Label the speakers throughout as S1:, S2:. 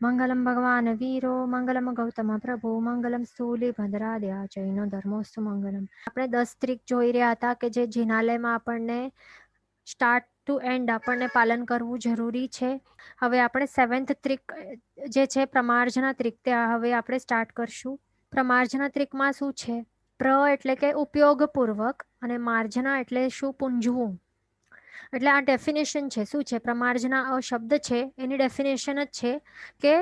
S1: મંગલમ ભગવાન વીરો મંગલમ ગૌતમ પ્રભુ મંગલમ સ્થૂલી ભદ્રાદ્યા જૈનો ધર્મોસ્તુ મંગલમ. આપણે 10 ટ્રીક જોઈ રહ્યા હતા કે જે જિનાલયમાં આપણને સ્ટાર્ટ ટુ એન્ડ આપણને પાલન કરવું જરૂરી છે. હવે આપણે 7th ટ્રીક જે છે પ્રમાર્જના ટ્રીક, તે હવે આપણે સ્ટાર્ટ કરશું. પ્રમાર્જના ટ્રીકમાં શું છે? પ્ર એટલે કે ઉપયોગપૂર્વક અને માર્જના એટલે શું? પૂંજવું. એટલે આ ડેફિનેશન છે. શું છે? પ્રમાર્જના શબ્દ છે એની ડેફિનેશન જ છે કે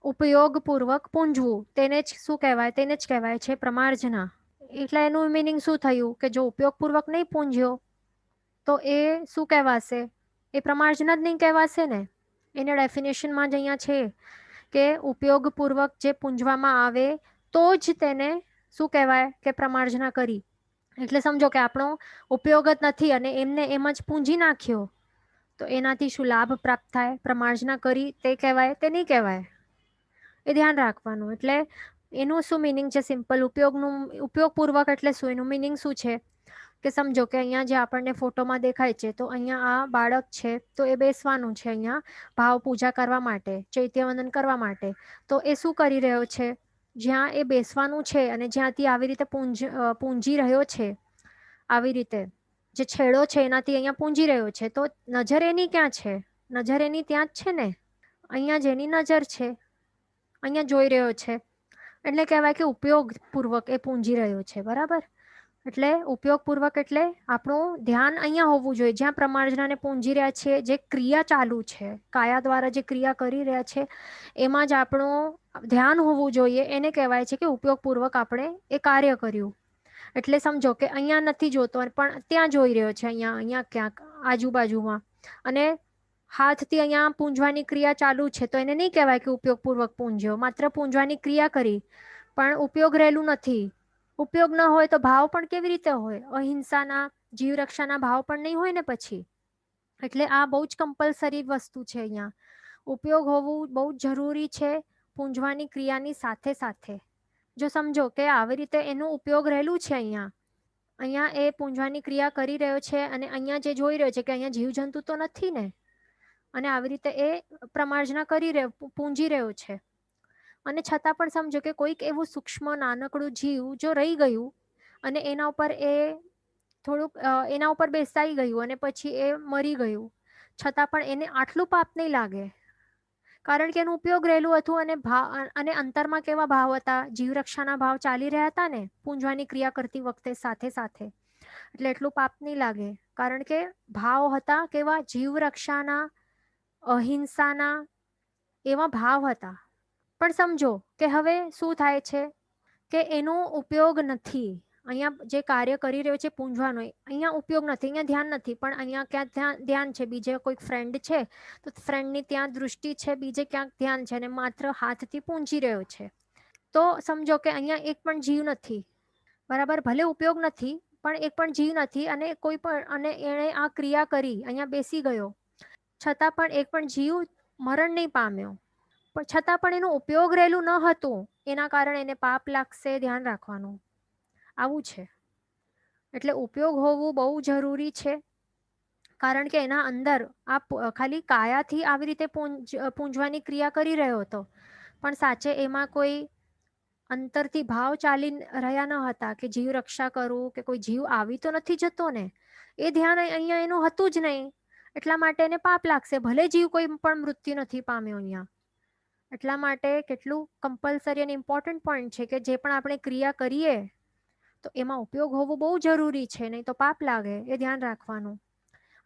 S1: ઉપયોગપૂર્વક પૂંજવું, તેને જ શું કહેવાય? તેને જ કહેવાય છે પ્રમાર્જના. એટલે એનું મિનિંગ શું થયું કે જો ઉપયોગપૂર્વક નહીં પૂંજ્યો તો એ શું કહેવાશે? એ પ્રમાર્જના જ નહીં કહેવાશે ને. એના ડેફિનેશનમાં જ અહીંયા છે કે ઉપયોગપૂર્વક જે પૂંજવામાં આવે તો જ તેને શું કહેવાય કે પ્રમાર્જના કરી. એટલે સમજો કે આપણો ઉપયોગ જ નથી અને એમને એમ જ પૂંજી નાખ્યો તો એનાથી શું લાભ પ્રાપ્ત થાય? પ્રમાર્જના કરી તે કહેવાય? તે નહીં કહેવાય. એ ધ્યાન રાખવાનું. એટલે એનું શું મિનિંગ છે? સિમ્પલ ઉપયોગપૂર્વક એટલે શું? એનું મિનિંગ શું છે કે સમજો કે અહીંયા જે આપણને ફોટોમાં દેખાય છે તો અહીંયા આ બાળક છે તો એ બેસવાનું છે અહીંયા ભાવ પૂજા કરવા માટે, ચૈત્યવંદન કરવા માટે. તો એ શું કરી રહ્યો છે? જ્યાં એ બેસવાનું છે અને જ્યાંથી આવી રીતે પૂંજી રહ્યો છે, આવી રીતે જે છેડો છે એનાથી અહીંયા પૂંજી રહ્યો છે, તો નજર એની ક્યાં છે? નજર એની ત્યાં જ છે ને. અહીંયા જેની નજર છે અહીંયા જોઈ રહ્યો છે એટલે કહેવાય કે ઉપયોગપૂર્વક એ પૂંજી રહ્યો છે. બરાબર? એટલે ઉપયોગપૂર્વક એટલે આપણું ધ્યાન અહીંયા હોવું જોઈએ જ્યાં પ્રમાર્જનાને પૂંજી રહ્યા છે, જે ક્રિયા ચાલુ છે, કાયા દ્વારા જે ક્રિયા કરી રહ્યા છે એમાં જ આપણું ધ્યાન હોવું જોઈએ. એને કહેવાય છે કે ઉપયોગપૂર્વક આપણે એ કાર્ય કર્યું. એટલે સમજો કે અહીંયા નથી જોતો પણ ત્યાં જોઈ રહ્યો છે, અહીંયા ક્યાંક આજુબાજુમાં, અને હાથથી અહીંયા પૂંજવાની ક્રિયા ચાલુ છે તો એને નહીં કહેવાય કે ઉપયોગપૂર્વક પૂંજ્યો. માત્ર પૂંજવાની ક્રિયા કરી પણ ઉપયોગ રહેલું નથી. ઉપયોગ ન હોય તો ભાવ પણ કેવી રીતે હોય? અહિંસાના, જીવ રક્ષાના ભાવ પણ નહીં હોય ને પછી. એટલે આ બહુ જ કમ્પલસરી વસ્તુ છે. અહીંયા ઉપયોગ હોવું બહુ જ જરૂરી છે પૂંજવાની ક્રિયાની સાથે સાથે. જો સમજો કે આવી રીતે એનો ઉપયોગ રહેલું છે, અહીંયા એ પૂંજવાની ક્રિયા કરી રહ્યો છે અને અહીંયા જે જોઈ રહ્યો છે કે અહીંયા જીવજંતુ તો નથી ને, અને આવી રીતે એ પ્રમાર્જના કરી રહ્યો, પૂંજી રહ્યો છે. અને છતાં પણ સમજો કે કોઈક એવું સૂક્ષ્મ નાનકડું જીવ જો રહી ગયું અને એના ઉપર એ થોડુંક એના ઉપર બેસાઈ ગયું અને પછી એ મરી ગયું, છતાં પણ એને આટલું પાપ નહીં લાગે કારણ કે એનો ઉપયોગ રહેલું હતું અને અંતરમાં કેવા ભાવ હતા? જીવ રક્ષાના ભાવ ચાલી રહ્યા હતા ને પૂંજવાની ક્રિયા કરતી વખતે સાથે સાથે. એટલે એટલું પાપ નહીં લાગે કારણ કે ભાવ હતા કેવા? જીવ રક્ષાના, અહિંસાના એવા ભાવ હતા. પણ સમજો કે હવે શું થાય છે કે એનો ઉપયોગ નથી. અહીંયા જે કાર્ય કરી રહ્યો છે પૂંજવાનો, અહીંયા ઉપયોગ નથી, અહીંયા ધ્યાન નથી, પણ અહીંયા ક્યાંક ધ્યાન છે, બીજે કોઈક ફ્રેન્ડ છે તો ફ્રેન્ડની ત્યાં દૃષ્ટિ છે, બીજે ક્યાંક ધ્યાન છે અને માત્ર હાથથી પૂંજી રહ્યો છે. તો સમજો કે અહીંયા એક પણ જીવ નથી. બરાબર? ભલે ઉપયોગ નથી પણ એક પણ જીવ નથી અને કોઈ પણ, અને એણે આ ક્રિયા કરી, અહીંયા બેસી ગયો, છતાં પણ એક પણ જીવ મરણ નહીં પામ્યો, પણ છતાં પણ એનો ઉપયોગ રહેલું ન હતું એના કારણે એને પાપ લાગશે. ધ્યાન રાખવાનું. આવું છે. એટલે ઉપયોગ હોવું બહુ જરૂરી છે કારણ કે એના અંદર આ ખાલી કાયાથી આવી રીતે પૂંજવાની ક્રિયા કરી રહ્યો હતો પણ સાચે એમાં કોઈ અંતરથી ભાવ ચાલી રહ્યા ન હતા કે જીવ રક્ષા કરું કે કોઈ જીવ આવી તો નથી જતો ને, એ ધ્યાન અહીંયા એનું હતું જ નહીં. એટલા માટે એને પાપ લાગશે ભલે જીવ કોઈ પણ મૃત્યુ નથી પામ્યો અહીંયા. એટલા માટે કેટલું કમ્પલસરી અને ઇમ્પોર્ટન્ટ પોઈન્ટ છે કે જે પણ આપણે ક્રિયા કરીએ તો એમાં ઉપયોગ હોવું બહુ જરૂરી છે, નહીં તો પાપ લાગે. એ ધ્યાન રાખવાનું.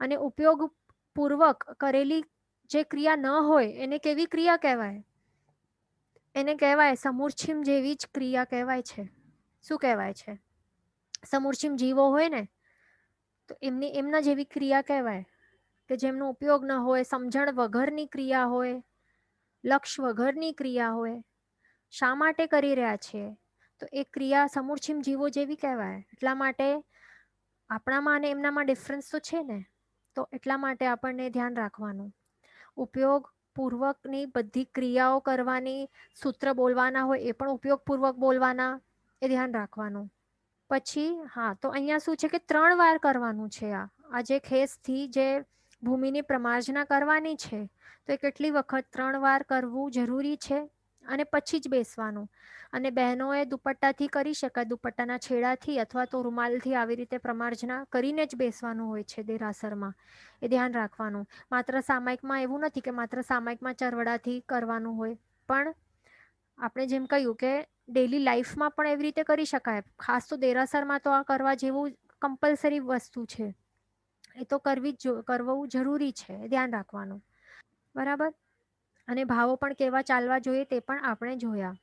S1: અને ઉપયોગ પૂર્વક કરેલી જે ક્રિયા ન હોય એને કેવી ક્રિયા કહેવાય? એને કહેવાય સમૂર્છિમ જેવી જ ક્રિયા કહેવાય છે. શું કહેવાય છે? સમૂર્છિમ જીવો હોય ને તો એમના જેવી ક્રિયા કહેવાય કે જેમનો ઉપયોગ ન હોય, સમજણ વગરની ક્રિયા હોય, લક્ષ વગરની ક્રિયા હોય. શા માટે કરી રહ્યા છે તો એ ક્રિયા સમૂર્છિમ જીવો જેવી કહેવાય. એટલા માટે આપણામાં અને એમનામાં ડિફરન્સ તો છે ને, તો એટલા માટે આપણને ધ્યાન રાખવાનું. ઉપયોગ પૂર્વકની બધી ક્રિયાઓ કરવાની, સૂત્ર બોલવાના હોય એ પણ ઉપયોગપૂર્વક બોલવાના, એ ધ્યાન રાખવાનું. પછી હા, તો અહીંયા શું છે કે 3 વાર કરવાનું છે. આ જે ખેસથી જે ભૂમિની પ્રમાર્જના કરવાની છે તો એ કેટલી વખત 3 વાર કરવું જરૂરી છે અને પછી જ બેસવાનું. અને બહેનોએ દુપટ્ટાથી કરી શકાય, દુપટ્ટાના છેડાથી અથવા તો રૂમાલથી આવી રીતે પ્રમાર્જના કરીને જ બેસવાનું હોય છે દેરાસરમાં. એ ધ્યાન રાખવાનું. માત્ર સામાયિકમાં એવું નથી કે માત્ર સામાયિકમાં ચરવડાથી કરવાનું હોય, પણ આપણે જેમ કહ્યું કે ડેલી લાઈફમાં પણ એવી રીતે કરી શકાય. ખાસ તો દેરાસરમાં તો આ કરવા જેવું કમ્પલસરી વસ્તુ છે. એ તો કરવું જરૂરી છે, ધ્યાન રાખવાનું. બરાબર. અને ભાવો પણ કેવા ચાલવા જોઈએ તે પણ આપણે જોયા.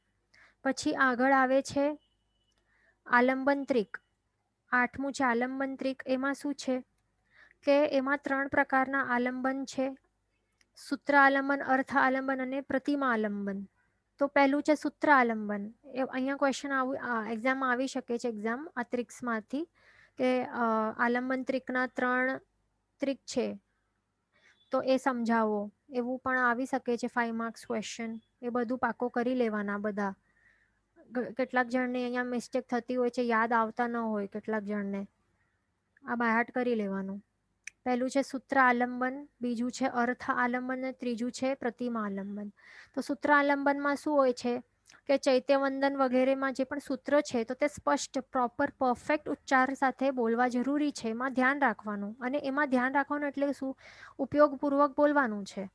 S1: પછી આગળ આવે છે આલંબન ત્રિક. 8મું છે આલંબન ત્રિક. એમાં શું છે કે એમાં 3 પ્રકારના આલંબન છે: સૂત્ર આલંબન, અર્થ આલંબન અને પ્રતિમા આલંબન. તો પહેલું છે સૂત્ર આલંબન. એ અહીંયા ક્વેશ્ચન એક્ઝામમાં આવી શકે છે, એક્ઝામ આ ત્રિક્સમાંથી, કે આલંબન ત્રિકના 3 ત્રિક છે તો એ સમજાવો, એવું પણ આવી શકે છે 5 માર્ક્સ ક્વેશ્ચન. એ બધું પાકો કરી લેવાના બધા. કેટલાક જણને અહીંયા મિસ્ટેક થતી હોય છે, યાદ આવતા ન હોય કેટલાક જણને. આ બાયહાટ કરી લેવાનું. પહેલું છે સૂત્ર આલંબન, બીજું છે અર્થ આલંબન અને ત્રીજું છે પ્રતિમા આલંબન. તો સૂત્ર આલંબનમાં શું હોય છે કે ચૈત્યવંદન વગેરેમાં જે પણ સૂત્ર છે તો તે સ્પષ્ટ, પ્રોપર, પરફેક્ટ ઉચ્ચાર સાથે બોલવા જરૂરી છે. એમાં ધ્યાન રાખવાનું. અને એમાં ધ્યાન રાખવાનું એટલે શું? ઉપયોગપૂર્વક બોલવાનું છે.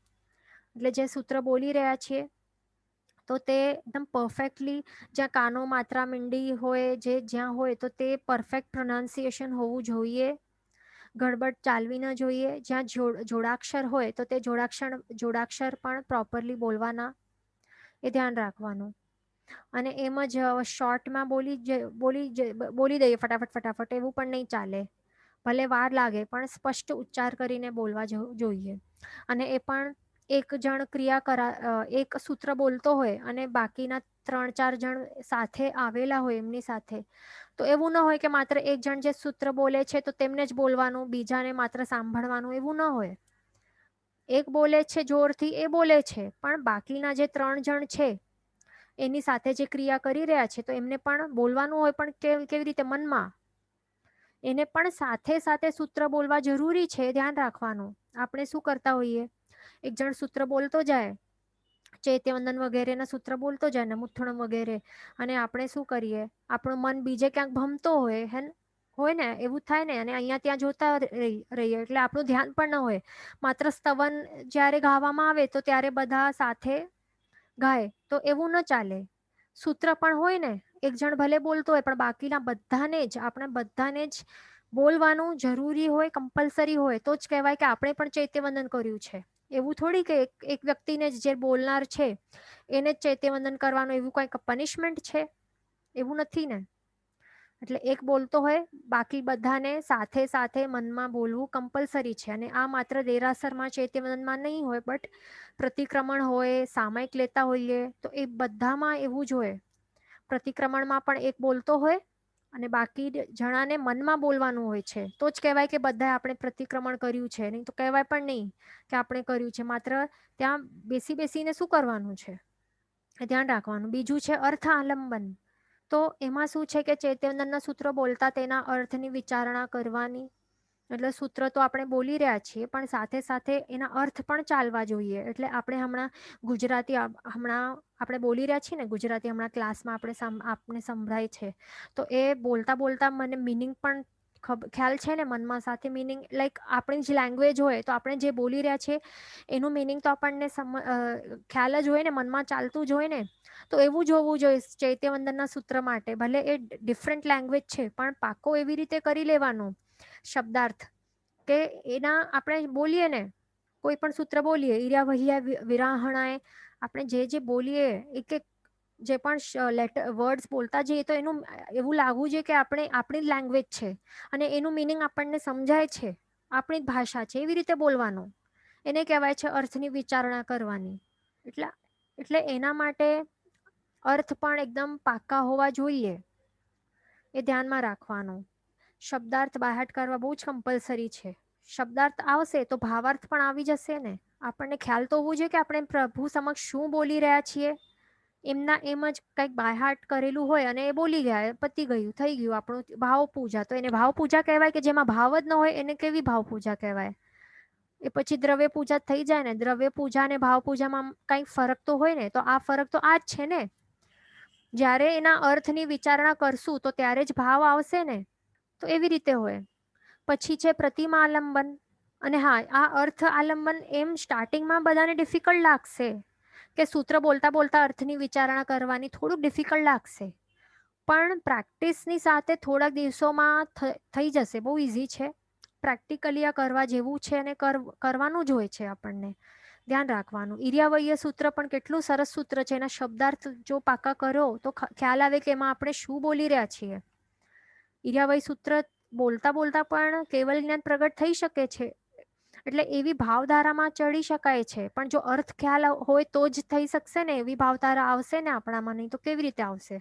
S1: એટલે જે સૂત્ર બોલી રહ્યા છીએ તો તે એકદમ પરફેક્ટલી, જ્યાં કાનો માત્રા મીંડી હોય, જ્યાં હોય તો તે પરફેક્ટ પ્રોનાઉન્સિએશન હોવું જોઈએ. ગડબડ ચાલવી ન જોઈએ. જ્યાં જોડાક્ષર હોય તો તે જોડાક્ષર પણ પ્રોપરલી બોલવાના. એ ધ્યાન રાખવાનું. અને એમ જ શોર્ટમાં બોલી દઈએ ફટાફટ એવું પણ નહીં ચાલે. ભલે વાર લાગે પણ સ્પષ્ટ ઉચ્ચાર કરીને બોલવા જોઈએ. અને એ પણ એક જણ એક સૂત્ર બોલતો હોય અને બાકીના 3-4 જણ સાથે આવેલા હોય એમની સાથે, તો એવું ન હોય કે માત્ર એક જણ જે સૂત્ર બોલે છે તો તેમને જ બોલવાનું, બીજાને માત્ર સાંભળવાનું, એવું ન હોય. એક બોલે છે જોરથી, એ બોલે છે, પણ બાકીના જે 3 જણ છે એની સાથે જે ક્રિયા કરી રહ્યા છે તો એમને પણ બોલવાનું હોય, પણ કેવી રીતે? મનમાં. એને પણ સાથે સાથે સૂત્ર બોલવા જરૂરી છે, ધ્યાન રાખવાનું. આપણે શું કરતા હોઈએ, એક જણ સૂત્ર બોલતો જાય, ચૈત્યવંદન વગેરેના સૂત્ર બોલતો જાય ને, મુથ્થડમ વગેરે, અને આપણે શું કરીએ, આપણું મન બીજે ક્યાંક ભમતો હોય ને, એવું થાય ને. અને અહીંયા ત્યાં જોતા રહીએ એટલે આપણું ધ્યાન પણ ન હોય. માત્ર સ્તવન જ્યારે ગાવામાં આવે તો ત્યારે બધા સાથે ગાય, તો એવું ન ચાલે. સૂત્ર પણ હોય ને, એક જણ ભલે બોલતો હોય પણ બાકીના બધાને જ બોલવાનું જરૂરી હોય, કમ્પલસરી હોય, તો જ કહેવાય કે આપણે પણ ચૈત્યવંદન કર્યું છે. એવું થોડી કે એક વ્યક્તિને જે બોલનાર છે એને જ ચૈત્યવંદન કરવાનું, એવું કંઈક પનિશમેન્ટ છે? એવું નથી ને. એટલે એક બોલતો હોય, બાકી બધાને સાથે સાથે મનમાં બોલવું કમ્પલસરી છે. અને આ માત્ર દેરાસરમાં, ચૈત્યવંદનમાં નહીં હોય, બટ પ્રતિક્રમણ હોય, સામાયિક લેતા હોઈએ તો એ બધામાં એવું જ હોય. પ્રતિક્રમણમાં પણ એક બોલતો હોય અને બાકી જણાને મનમાં બોલવાનું હોય છે, તો જ કહેવાય કે બધાએ આપણે પ્રતિક્રમણ કર્યું છે. નહીં તો કહેવાય પણ નહીં કે આપણે કર્યું છે. માત્ર ત્યાં બેસીને શું કરવાનું છે એ ધ્યાન રાખવાનું. બીજું છે અર્થ આલંબન. તો એમાં શું છે કે ચૈત્યવંદનના સૂત્રો બોલતા તેના અર્થની વિચારણા કરવાની. એટલે સૂત્ર તો આપણે બોલી રહ્યા છીએ, પણ સાથે સાથે એના અર્થ પણ ચાલવા જોઈએ. એટલે આપણે બોલી રહ્યા છીએ ને ગુજરાતી, હમણાં ક્લાસમાં આપણે સંભળાય છે, તો એ બોલતા બોલતા મને મિનિંગ પણ ખ્યાલ છે ને મનમાં સાથે. મિનિંગ લાઈક આપણી જ લેંગ્વેજ હોય તો આપણે જે બોલી રહ્યા છીએ એનું મિનિંગ તો આપણને ખ્યાલ જ હોય ને, મનમાં ચાલતું જ હોય ને. તો એવું જ હોવું જોઈએ ચૈત્યવંદનના સૂત્ર માટે. ભલે એ ડિફરન્ટ લેંગ્વેજ છે પણ પાકો એવી રીતે કરી લેવાનો શબ્દાર્થ કે એના આપણે બોલીએ ને, કોઈ પણ સૂત્ર બોલીએ, ઈર્યા વહિયા વિરાહણાએ, આપણે જે બોલીએ એક જે પણ વર્ડ્સ બોલતા જઈએ તો એનું એવું લાગવું જોઈએ કે આપણી લેંગ્વેજ છે અને એનું મિનિંગ આપણને સમજાય છે, આપણી જ ભાષા છે, એવી રીતે બોલવાનું. એને કહેવાય છે અર્થની વિચારણા કરવાની. એટલે એના માટે અર્થ પણ એકદમ પાક્કા હોવા જોઈએ, એ ધ્યાનમાં રાખવાનું. શબ્દાર્થ બાયહાટ કરવા બહુ જ કમ્પલસરી છે. શબ્દાર્થ આવશે તો ભાવાર્થ પણ આવી જશે ને. આપણને ખ્યાલ તો હોવું જોઈએ કે આપણે પ્રભુ સમક્ષ શું બોલી રહ્યા છીએ. એમના એમ જ કંઈક બાયહાટ કરેલું હોય અને એ બોલી ગયા, પતી ગયું, થઈ ગયું આપણું ભાવ પૂજા. તો એને ભાવ પૂજા કહેવાય કે જેમાં ભાવ જ ન હોય એને કેવી ભાવ પૂજા કહેવાય? એ પછી દ્રવ્ય પૂજા થઈ જાય ને. દ્રવ્ય પૂજા અને ભાવ પૂજામાં કંઈક ફરક તો હોય ને, તો આ ફરક તો આ જ છે ને. જ્યારે એના અર્થની વિચારણા કરશું તો ત્યારે જ ભાવ આવશે ને. તો એવી રીતે હોય. પછી છે પ્રતિમા આલંબન. અને હા, આ અર્થ આલંબન એમ સ્ટાર્ટિંગમાં બધાને ડિફિકલ્ટ લાગશે કે સૂત્ર બોલતા બોલતા અર્થની વિચારણા કરવાની થોડુંક ડિફિકલ્ટ લાગશે, પણ પ્રેક્ટિસની સાથે થોડાક દિવસોમાં થઈ જશે. બહુ ઇઝી છે. પ્રેક્ટિકલી આ કરવા જેવું છે અને કરવાનું જ હોય છે. આપણને ધ્યાન રાખવાનું. ઈર્યાવૈય સૂત્ર પણ કેટલું સરસ સૂત્ર છે. એના શબ્દાર્થ જો પાકા કરો તો ખ્યાલ આવે કે એમાં આપણે શું બોલી રહ્યા છીએ. ઈર્યાવૈય સૂત્ર બોલતા બોલતા પણ કેવલ જ્ઞાન પ્રગટ થઈ શકે છે. એટલે એવી ભાવધારામાં ચડી શકાય છે, પણ જો અર્થ ખ્યાલ હોય તો જ થઈ શકશે ને. એવી ભાવધારા આવશે ને આપણામાં, નહીં તો કેવી રીતે આવશે?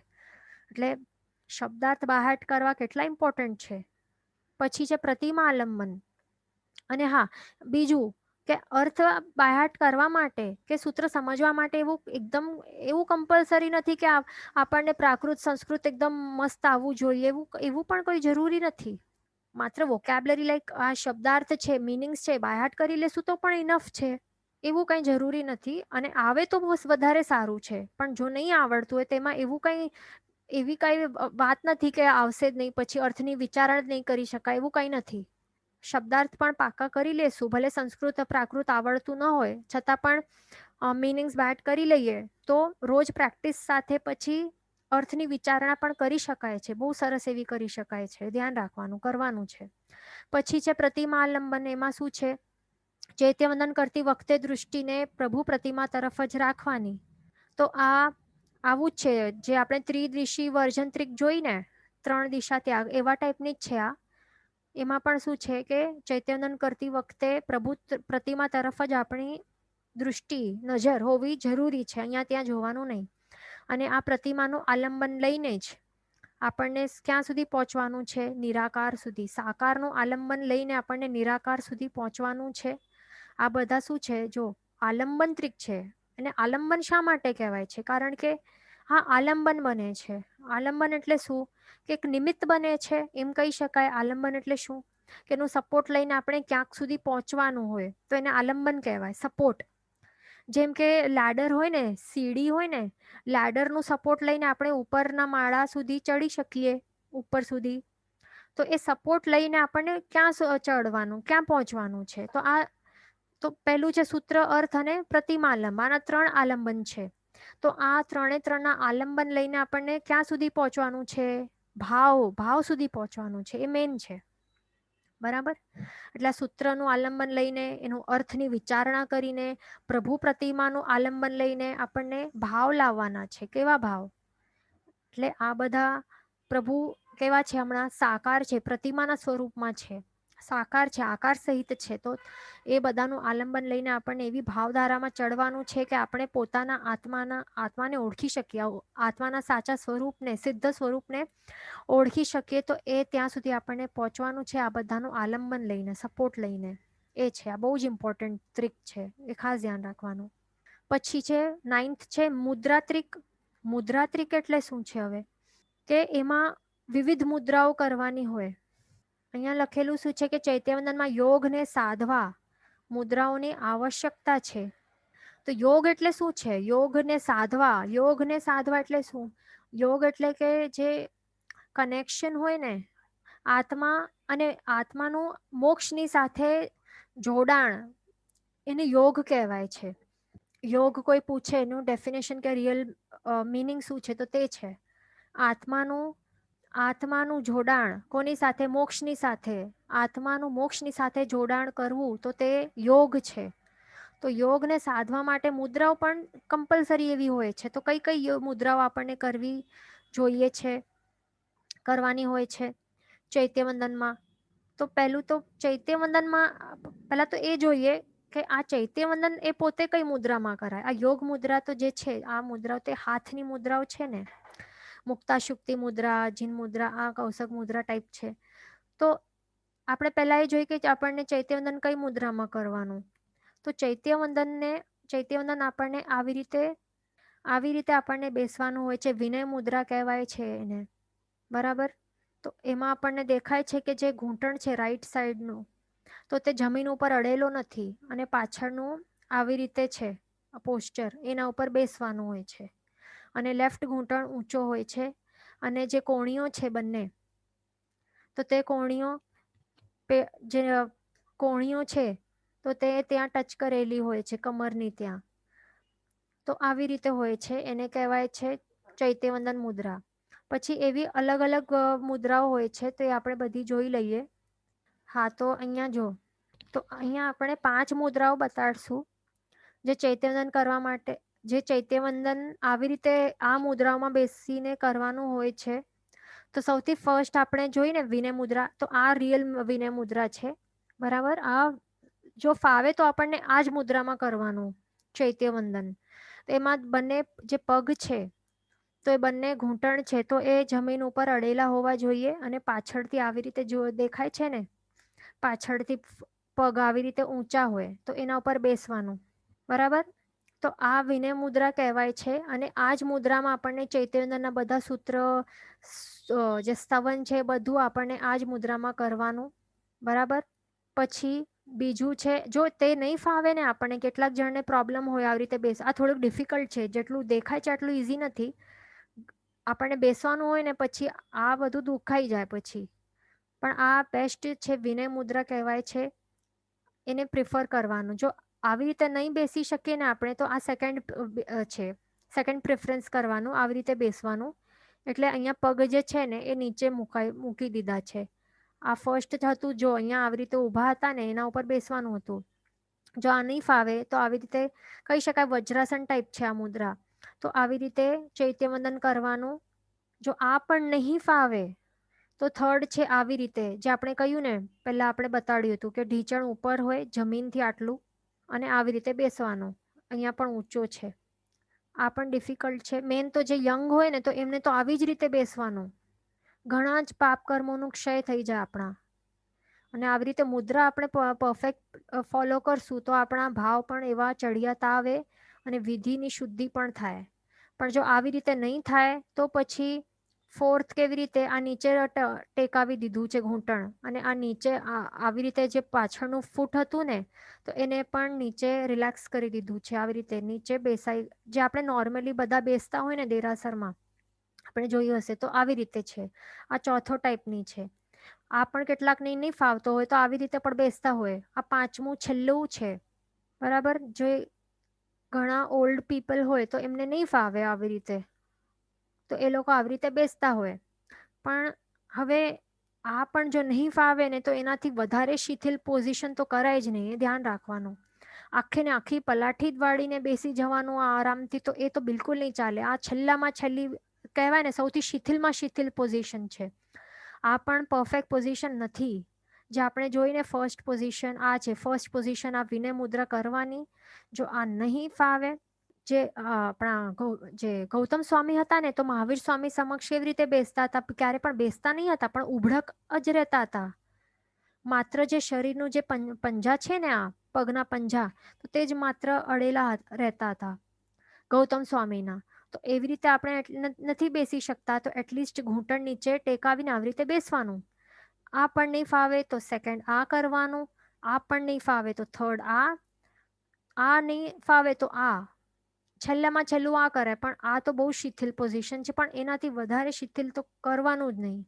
S1: એટલે શબ્દાર્થ બાહાટ કરવા કેટલા ઇમ્પોર્ટન્ટ છે. પછી છે પ્રતિમા આલંબન. અને હા, બીજું કે અર્થ બાહાટ કરવા માટે કે સૂત્ર સમજવા માટે એવું એકદમ એવું કમ્પલસરી નથી કે આપણને પ્રાકૃત સંસ્કૃત એકદમ મસ્ત આવવું જોઈએ. એવું પણ કોઈ જરૂરી નથી. માત્ર વોકેબ્લરી લાઈક આ શબ્દાર્થ છે, મિનિંગ્સ છે, બાયહાટ કરી લેશું તો પણ ઇનફ છે. એવું કંઈ જરૂરી નથી. અને આવે તો બસ વધારે સારું છે, પણ જો નહીં આવડતું હોય તેમાં એવી કઈ વાત નથી કે આવશે જ નહીં પછી અર્થની વિચારણા જ નહીં કરી શકાય, એવું કંઈ નથી. શબ્દાર્થ પણ પાકા કરી લેશું, ભલે સંસ્કૃત પ્રાકૃત આવડતું ન હોય છતાં પણ મિનિંગ્સ બાયહાટ કરી લઈએ તો રોજ પ્રેક્ટિસ સાથે પછી અર્થની વિચારણા પણ કરી શકાય છે. બહુ સરસ એવી કરી શકાય છે. ધ્યાન રાખવાનું, કરવાનું છે. પછી છે પ્રતિમા આલંબન. એમાં શું છે? ચૈત્યવંદન કરતી વખતે દૃષ્ટિને પ્રભુ પ્રતિમા તરફ જ રાખવાની. તો આ આવું જ છે જે આપણે ત્રિદિશી વર્જન ત્રિક જોઈને 3 દિશા ત્યાગ એવા ટાઈપની જ છે આ. એમાં પણ શું છે કે ચૈત્યવંદન કરતી વખતે પ્રભુ પ્રતિમા તરફ જ આપણી દૃષ્ટિ, નજર હોવી જરૂરી છે. અહીંયા ત્યાં જોવાનું નહીં. અને આ પ્રતિમાનું આલંબન લઈને જ આપણને ક્યાં સુધી પહોંચવાનું છે? નિરાકાર સુધી. સાકારનું આલંબન લઈને આપણને નિરાકાર સુધી પહોંચવાનું છે. આ બધા શું છે? જો આલંબન ત્રિક છે. અને આલંબન શા માટે કહેવાય છે? કારણ કે હા, આલંબન બને છે. આલંબન એટલે શું? કે એક નિમિત્ત બને છે, એમ કહી શકાય. આલંબન એટલે શું? કે એનું સપોર્ટ લઈને આપણે ક્યાંક સુધી પહોંચવાનું હોય તો એને આલંબન કહેવાય, સપોર્ટ. જેમ કે લેડર હોય ને, સીડી હોય ને, લેડરનું સપોર્ટ લઈને આપણે ઉપરના માળા સુધી ચડી શકીએ, ઉપર સુધી. તો એ સપોર્ટ લઈને આપણને ક્યાં ચડવાનું, ક્યાં પહોંચવાનું છે? તો આ તો પહેલું છે સૂત્ર, અર્થ અને પ્રતિમા આલંબન. આના 3 આલંબન છે. તો આ 3 આલંબન લઈને આપણને ક્યાં સુધી પહોંચવાનું છે? ભાવ સુધી પહોંચવાનું છે. એ મેન છે. બરાબર? એટલે આ સૂત્રનું આલંબન લઈને એનું અર્થની વિચારણા કરીને પ્રભુ પ્રતિમાનું આલંબન લઈને આપણને ભાવ લાવવાના છે. કેવા ભાવ? એટલે આ બધા પ્રભુ કેવા છે? હમણાં સાકાર છે, પ્રતિમાના સ્વરૂપમાં છે, સાકાર છે, આકાર સહિત છે. તો એ બધાનું આલંબન લઈને આપણને એવી ભાવધારામાં ચડવાનું છે કે આપણે પોતાના આત્માને ઓળખી શકીએ, આત્માના સાચા સ્વરૂપને, સિદ્ધ સ્વરૂપને ઓળખી શકીએ. તો એ ત્યાં સુધી આપણને પહોંચવાનું છે આ બધાનું આલંબન લઈને, સપોર્ટ લઈને. એ છે, આ બહુ જ ઇમ્પોર્ટન્ટ ટ્રીક છે. એ ખાસ ધ્યાન રાખવાનું. પછી છે 9th છે મુદ્રા ત્રિક. મુદ્રા ત્રિક એટલે શું છે? હવે કે એમાં વિવિધ મુદ્રાઓ કરવાની હોય. અહીંયા લખેલું શું છે કે ચૈત્યવંદનમાં યોગને સાધવા મુદ્રાઓની આવશ્યકતા છે. તો યોગ એટલે શું છે? યોગને સાધવા. યોગને સાધવા એટલે શું? યોગ એટલે કે જે કનેક્શન હોય ને આત્મા અને આત્માનું મોક્ષની સાથે જોડાણ, એને યોગ કહેવાય છે. યોગ કોઈ પૂછે એનું ડેફિનેશન કે રિયલ મીનિંગ શું છે? તો તે છે આત્માનું જોડાણ. કોની સાથે? મોક્ષની સાથે. આત્માનું મોક્ષની સાથે જોડાણ કરવું, તો તે યોગ છે. તો યોગને સાધવા માટે મુદ્રાઓ પણ કમ્પલસરી એવી હોય છે. તો કઈ કઈ મુદ્રાઓ આપણને કરવી જોઈએ છે, કરવાની હોય છે ચૈત્યવંદનમાં? તો પહેલું તો ચૈત્યવંદનમાં પહેલા તો એ જોઈએ કે આ ચૈત્યવંદન એ પોતે કઈ મુદ્રામાં કરાય. આ યોગ મુદ્રા તો જે છે, આ મુદ્રાઓ તે હાથની મુદ્રાઓ છે ને, મુક્તાશુક્તિ મુદ્રા, જીન મુદ્રા, આ કૌશક મુદ્રા ટાઈપ છે. તો આપણે પહેલા એ જોઈએ કે આપણને ચૈત્યવંદન કઈ મુદ્રામાં કરવાનું. તો ચૈત્યવંદન આપણને આવી રીતે આપણને બેસવાનું હોય છે. વિનય મુદ્રા કહેવાય છે એને. બરાબર? તો એમાં આપણને દેખાય છે કે જે ઘૂંટણ છે રાઈટ સાઈડનું, તો તે જમીન ઉપર અડેલો નથી અને પાછળનું આવી રીતે છે પોસ્ચર, એના ઉપર બેસવાનું હોય છે અને લેફ્ટ ઘૂંટણ ઊંચો હોય છે અને જે કોણીઓ છે બંને, તો તે કોણીઓ જે કોણીઓ છે તો તે ત્યાં ટચ કરેલી હોય છે કમરની ત્યાં. તો આવી રીતે હોય છે, એને કહેવાય છે ચૈત્યવંદન મુદ્રા. પછી એવી અલગ અલગ મુદ્રાઓ હોય છે, તો એ આપણે બધી જોઈ લઈએ. હા, તો અહીંયા જો, તો અહીંયા આપણે 5 મુદ્રાઓ બતાડશું જે ચૈત્યવંદન કરવા માટે, જે ચૈત્યવંદન આવી રીતે આ મુદ્રાઓમાં બેસીને કરવાનું હોય છે. તો સૌથી ફર્સ્ટ આપણે જોઈને વિનય મુદ્રા, તો આ રિયલ વિનય મુદ્રા છે, બરાબર. આ જો ફાવે તો આપણને આ જ મુદ્રામાં કરવાનું ચૈત્યવંદન. એમાં બંને જે પગ છે તો એ બંને ઘૂંટણ છે તો એ જમીન ઉપર અડેલા હોવા જોઈએ અને પાછળથી આવી રીતે જો દેખાય છે ને, પાછળથી પગ આવી રીતે ઊંચા હોય તો એના ઉપર બેસવાનું, બરાબર. તો આ વિનય મુદ્રા કહેવાય છે અને આ જ મુદ્રામાં આપણને ચૈત્યવંદનના બધા સૂત્ર, જે સ્તવન છે બધું આપણને આ જ મુદ્રામાં કરવાનું, બરાબર. પછી બીજું છે, જો તે નહીં ફાવે ને આપણને, કેટલાક જણને પ્રોબ્લેમ હોય આવી રીતે બેસ, આ થોડુંક ડિફિકલ્ટ છે, જેટલું દેખાય છે આટલું ઇઝી નથી. આપણને બેસવાનું હોય ને પછી આ બધું દુખાઈ જાય પછી, પણ આ બેસ્ટ છે, વિનય મુદ્રા કહેવાય છે, એને પ્રિફર કરવાનું. જો આવી રીતે નહીં બેસી શકીએ ને આપણે, તો આ સેકન્ડ છે, સેકન્ડ પ્રેફરન્સ કરવાનું, આવી રીતે બેસવાનું. એટલે અહીંયા પગ જે છે ને એ નીચે મૂકી દીધા છે. આ ફર્સ્ટ હતું, જો અહીંયા આવી રીતે ઊભા હતા ને એના ઉપર બેસવાનું હતું. જો આ નહીં ફાવે તો આવી રીતે કહી શકાય વજ્રાસન ટાઈપ છે આ મુદ્રા. તો આવી રીતે ચૈત્યવંદન કરવાનું. જો આ પણ નહીં ફાવે તો થર્ડ છે આવી રીતે, જે આપણે કહ્યું ને પહેલા આપણે બતાડ્યું હતું કે ઢીંચણ ઉપર હોય જમીનથી આટલું અને આવી રીતે બેસવાનું. અહીંયા પણ ઊંચો છે, આ પણ ડિફિકલ્ટ છે. મેન તો જે યંગ હોય ને તો એમને તો આવી જ રીતે બેસવાનું, ઘણા જ પાપ કર્મોનું ક્ષય થઈ જાય આપણા. અને આવી રીતે મુદ્રા આપણે પરફેક્ટ ફોલો કરશું તો આપણા ભાવ પણ એવા ચડિયાતા આવે અને વિધિની શુદ્ધિ પણ થાય. પણ જો આવી રીતે નહીં થાય તો પછી ફોર્થ કેવી રીતે, આ નીચે ટેકાવી દીધું છે ઘૂંટણ અને આ નીચે આવી રીતે જે પાછળનું ફૂટ હતું ને તો એને પણ નીચે રિલેક્સ કરી દીધું છે. આવી રીતે નીચે બેસાઈ, જે આપણે નોર્મલી બધા બેસતા હોય ને દેરાસરમાં આપણે જોયું હશે તો આવી રીતે છે. આ ચોથો ટાઈપની છે. આ પણ કેટલાકને નહીં ફાવતો હોય તો આવી રીતે પણ બેસતા હોય. આ પાંચમું છેલ્લું છે, બરાબર. જે ઘણા ઓલ્ડ પીપલ હોય તો એમને નહીં ફાવે આવી રીતે, તો એ લોકો આવી રીતે બેસતા હોય. પણ હવે આ પણ જો નહીં ફાવે ને તો એનાથી વધારે શિથિલ પોઝિશન તો કરાય જ નહીં, એ ધ્યાન રાખવાનું. આખે ને આખી પલાઠી જ વાળીને બેસી જવાનું આરામથી, તો એ તો બિલકુલ નહીં ચાલે. આ છેલ્લામાં છેલ્લી કહેવાય ને સૌથી શિથિલમાં શિથિલ પોઝિશન છે. આ પણ પરફેક્ટ પોઝિશન નથી. જે આપણે જોઈને ફર્સ્ટ પોઝિશન આ છે, ફર્સ્ટ પોઝિશન આ વિનય મુદ્રા કરવાની. જો આ નહીં ફાવે, જે આપણા જે ગૌતમ સ્વામી હતા ને તો મહાવીર સ્વામી સમક્ષ એવી રીતે બેસતા હતા, ક્યારે પણ બેસતા નહીં હતા પણ ઉભડક જ રહેતા હતા. માત્ર જે શરીરનું જે પંજા છે ને, આ પગના પંજા, તો તે જ માત્ર અડેલા રહેતા હતા ગૌતમ સ્વામીના. તો એવી રીતે આપણે નથી બેસી શકતા તો એટલીસ્ટ ઘૂંટણ નીચે ટેકાવીને આવી રીતે બેસવાનું. આ પણ નહીં ફાવે તો સેકન્ડ આ કરવાનું, આ પણ નહીં ફાવે તો થર્ડ આ નહીં ફાવે તો આ, છેલ્લામાં છેલ્લું આ કરે. પણ આ તો બહુ શિથિલ પોઝિશન છે, પણ એનાથી વધારે શિથિલ તો કરવાનું જ નહીં,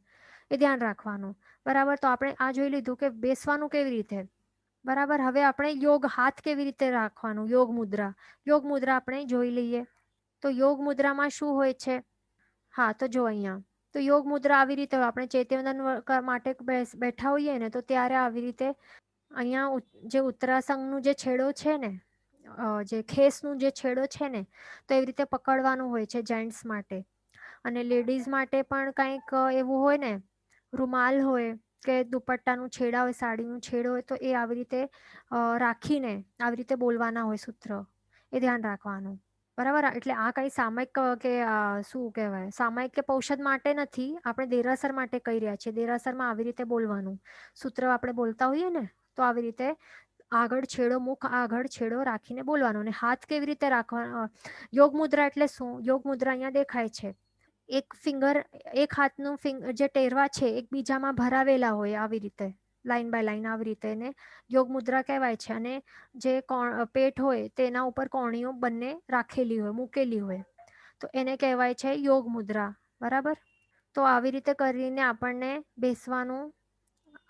S1: એ ધ્યાન રાખવાનું, બરાબર. તો આપણે આ જોઈ લીધું કે બેસવાનું કેવી રીતે, બરાબર. હવે આપણે યોગ, હાથ કેવી રીતે રાખવાનું, યોગ મુદ્રા. યોગ મુદ્રા આપણે જોઈ લઈએ. તો યોગ મુદ્રામાં શું હોય છે? હા, તો જો અહીંયા તો યોગ મુદ્રા આવી રીતે આપણે ચૈત્યવંદન માટે બેઠા હોઈએ ને તો ત્યારે આવી રીતે અહીંયા જે ઉત્તરાસંગનું જે છેડો છે ને, જે ખેસનું જે છેડો છે ને, તો એવી રીતે પકડવાનું હોય છે જેન્ટ્સ માટે. અને લેડીઝ માટે પણ કંઈક એવું હોય ને, રૂમાલ હોય કે દુપટ્ટાનું છેડા હોય, સાડીનું છેડો હોય, તો એ આવી રીતે રાખીને આવી રીતે બોલવાના હોય સૂત્ર, એ ધ્યાન રાખવાનું, બરાબર. એટલે આ કંઈ સામાયિક કે શું કહેવાય, સામાયિક કે પૌષધ માટે નથી, આપણે દેરાસર માટે કહી રહ્યા છીએ. દેરાસરમાં આવી રીતે બોલવાનું સૂત્ર આપણે બોલતા હોઈએ ને, તો આવી રીતે આગળ છેડો, મુખ આગળ છેડો રાખીને બોલવાનો. અને હાથ કેવી રીતે રાખવાનો? યોગ મુદ્રા એટલે શું? યોગ મુદ્રા અહીંયા દેખાય છે. એક ફિંગર, એક હાથનું જે ટેરવા છે એકબીજામાં ભરાવેલા હોય આવી રીતે, લાઈન બાય લાઈન આવી રીતે એને યોગ મુદ્રા કહેવાય છે. અને જે પેટ હોય તેના ઉપર કોણીઓ બંને રાખેલી હોય, મૂકેલી હોય, તો એને કહેવાય છે યોગ મુદ્રા. બરાબર. તો આવી રીતે કરીને આપણને બેસવાનું,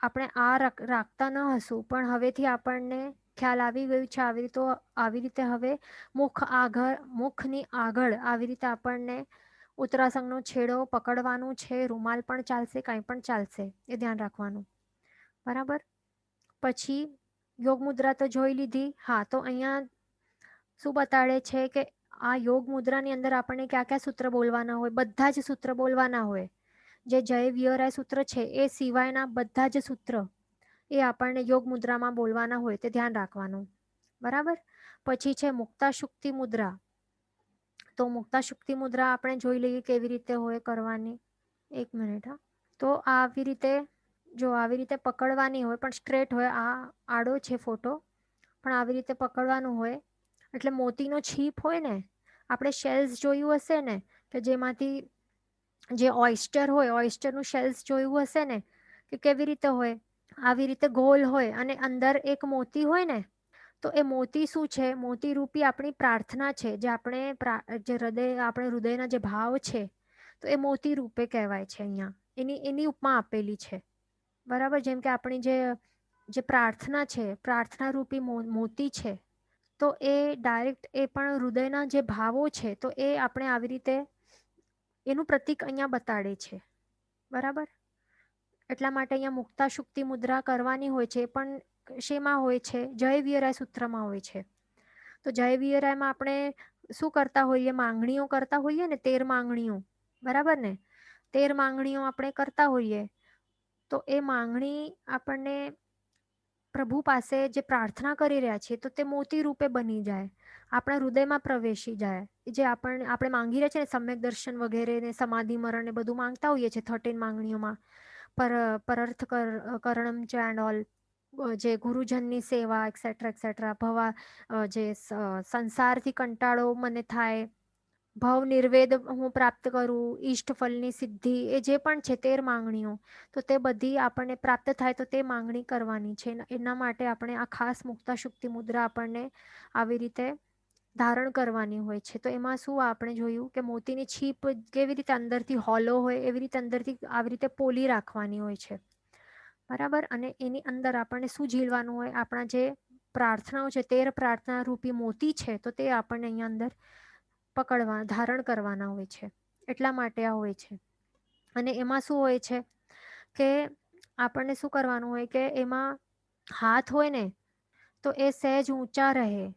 S1: આપણે આ રાખતા ન હશું, પણ હવેથી આપણને ખ્યાલ આવી ગયું છે. આવી રીતે હવે મુખની આગળ આવી રીતે આપણને ઉત્તરાસનનો છેડો પકડવાનું છે. રૂમાલ પણ ચાલશે, કંઈ પણ ચાલશે, એ ધ્યાન રાખવાનું. બરાબર. પછી યોગ મુદ્રા તો જોઈ લીધી. હા, તો અહીંયા શું બતાડે છે કે આ યોગ મુદ્રાની અંદર આપણને કયા કયા સૂત્ર બોલવાના હોય? બધા જ સૂત્ર બોલવાના હોય. જે જય વિયરાય સૂત્ર છે એ સિવાયના બધા જ સૂત્ર એ આપણને યોગ મુદ્રામાં બોલવાના હોય, તે ધ્યાન રાખવાનું. બરાબર. પછી છે મુક્તાશુક્તિ મુદ્રા. તો મુક્તાશુક્તિ મુદ્રા આપણે જોઈ લઈએ કેવી રીતે હોય કરવાની. 1 મિનિટ. હા, તો આવી રીતે પકડવાની હોય, પણ સ્ટ્રેટ હોય. આ આડો છે ફોટો, પણ આવી રીતે પકડવાનું હોય. એટલે મોતીનો છીપ હોય ને, આપણે શેલ્સ જોયું હશે ને, કે જેમાંથી જે ઓયસ્ટર હોય, ઓયસ્ટરનું શેલ્સ જોયું હશે ને, કે કેવી રીતે હોય. આવી રીતે ગોલ હોય અને અંદર એક મોતી હોય ને, તો એ મોતી શું છે? મોતી રૂપી આપણી પ્રાર્થના છે. જે આપણે હૃદયના જે ભાવ છે, તો એ મોતી રૂપે કહેવાય છે. અહીંયા એની ઉપમા આપેલી છે. બરાબર. જેમ કે આપણી જે પ્રાર્થના છે, પ્રાર્થના રૂપી મોતી છે, તો એ ડાયરેક્ટ એ પણ હૃદયના જે ભાવો છે, તો એ આપણે આવી રીતે એનું પ્રતીક અહીંયા બતાડે છે. બરાબર. એટલા માટે અહીંયા મુક્તાશુક્તિ મુદ્રા કરવાની હોય છે. પણ શેમાં હોય છે? જય વિયરાય સૂત્રમાં હોય છે. તો જય વિયરાયમાં આપણે શું કરતા હોઈએ? માંગણીઓ કરતા હોઈએ ને, 13 માંગણીઓ. બરાબર ને? 13 માંગણીઓ આપણે કરતા હોઈએ, તો એ માંગણી આપણને પ્રભુ પાસે જે પ્રાર્થના કરી રહ્યા છીએ, તો તે મોતી રૂપે બની જાય, આપણા હૃદયમાં પ્રવેશી જાય. જે આપણે માંગી રહ્યા છીએ ને, સમ્યક દર્શન વગેરે ને, સમાધિ મરણ ને બધું માંગતા હોઈએ છીએ 13 માંગણીઓમાં. પરર્થ કરણમ છે એન્ડ ઓલ, જે ગુરુજનની સેવા, એક્સેટ્રા એક્સેટ્રા. જે સંસારથી કંટાળો મને થાય, ભવ નિર્વેદ હું પ્રાપ્ત કરું, ઈષ્ટફલની સિદ્ધિ, એ જે પણ છે 13 માંગણીઓ, તો તે બધી આપણને પ્રાપ્ત થાય, તો તે માંગણી કરવાની છે. એના માટે આપણે આ ખાસ મુક્તાશુક્તિ મુદ્રા આપણને આવી રીતે ધારણ કરવાની હોય છે. તો એમાં શું આપણે જોયું કે મોતીની છીપ કેવી રીતે અંદરથી હોલો હોય, એવી રીતે અંદરથી આવી રીતે પોલી રાખવાની હોય છે. બરાબર. અને એની અંદર આપણને શું ઝીલવાનું હોય? આપણા જે પ્રાર્થનાઓ છે, 13 પ્રાર્થના રૂપી મોતી છે, તો તે આપણને અહીંયા અંદર ધારણ કરવાના હોય છે. એટલા માટે આ હોય છે. અને એમાં શું હોય છે કે આપણને શું કરવાનું હોય કે એમાં હાથ હોય ને, તો એ સહેજ ઊંચા રહે.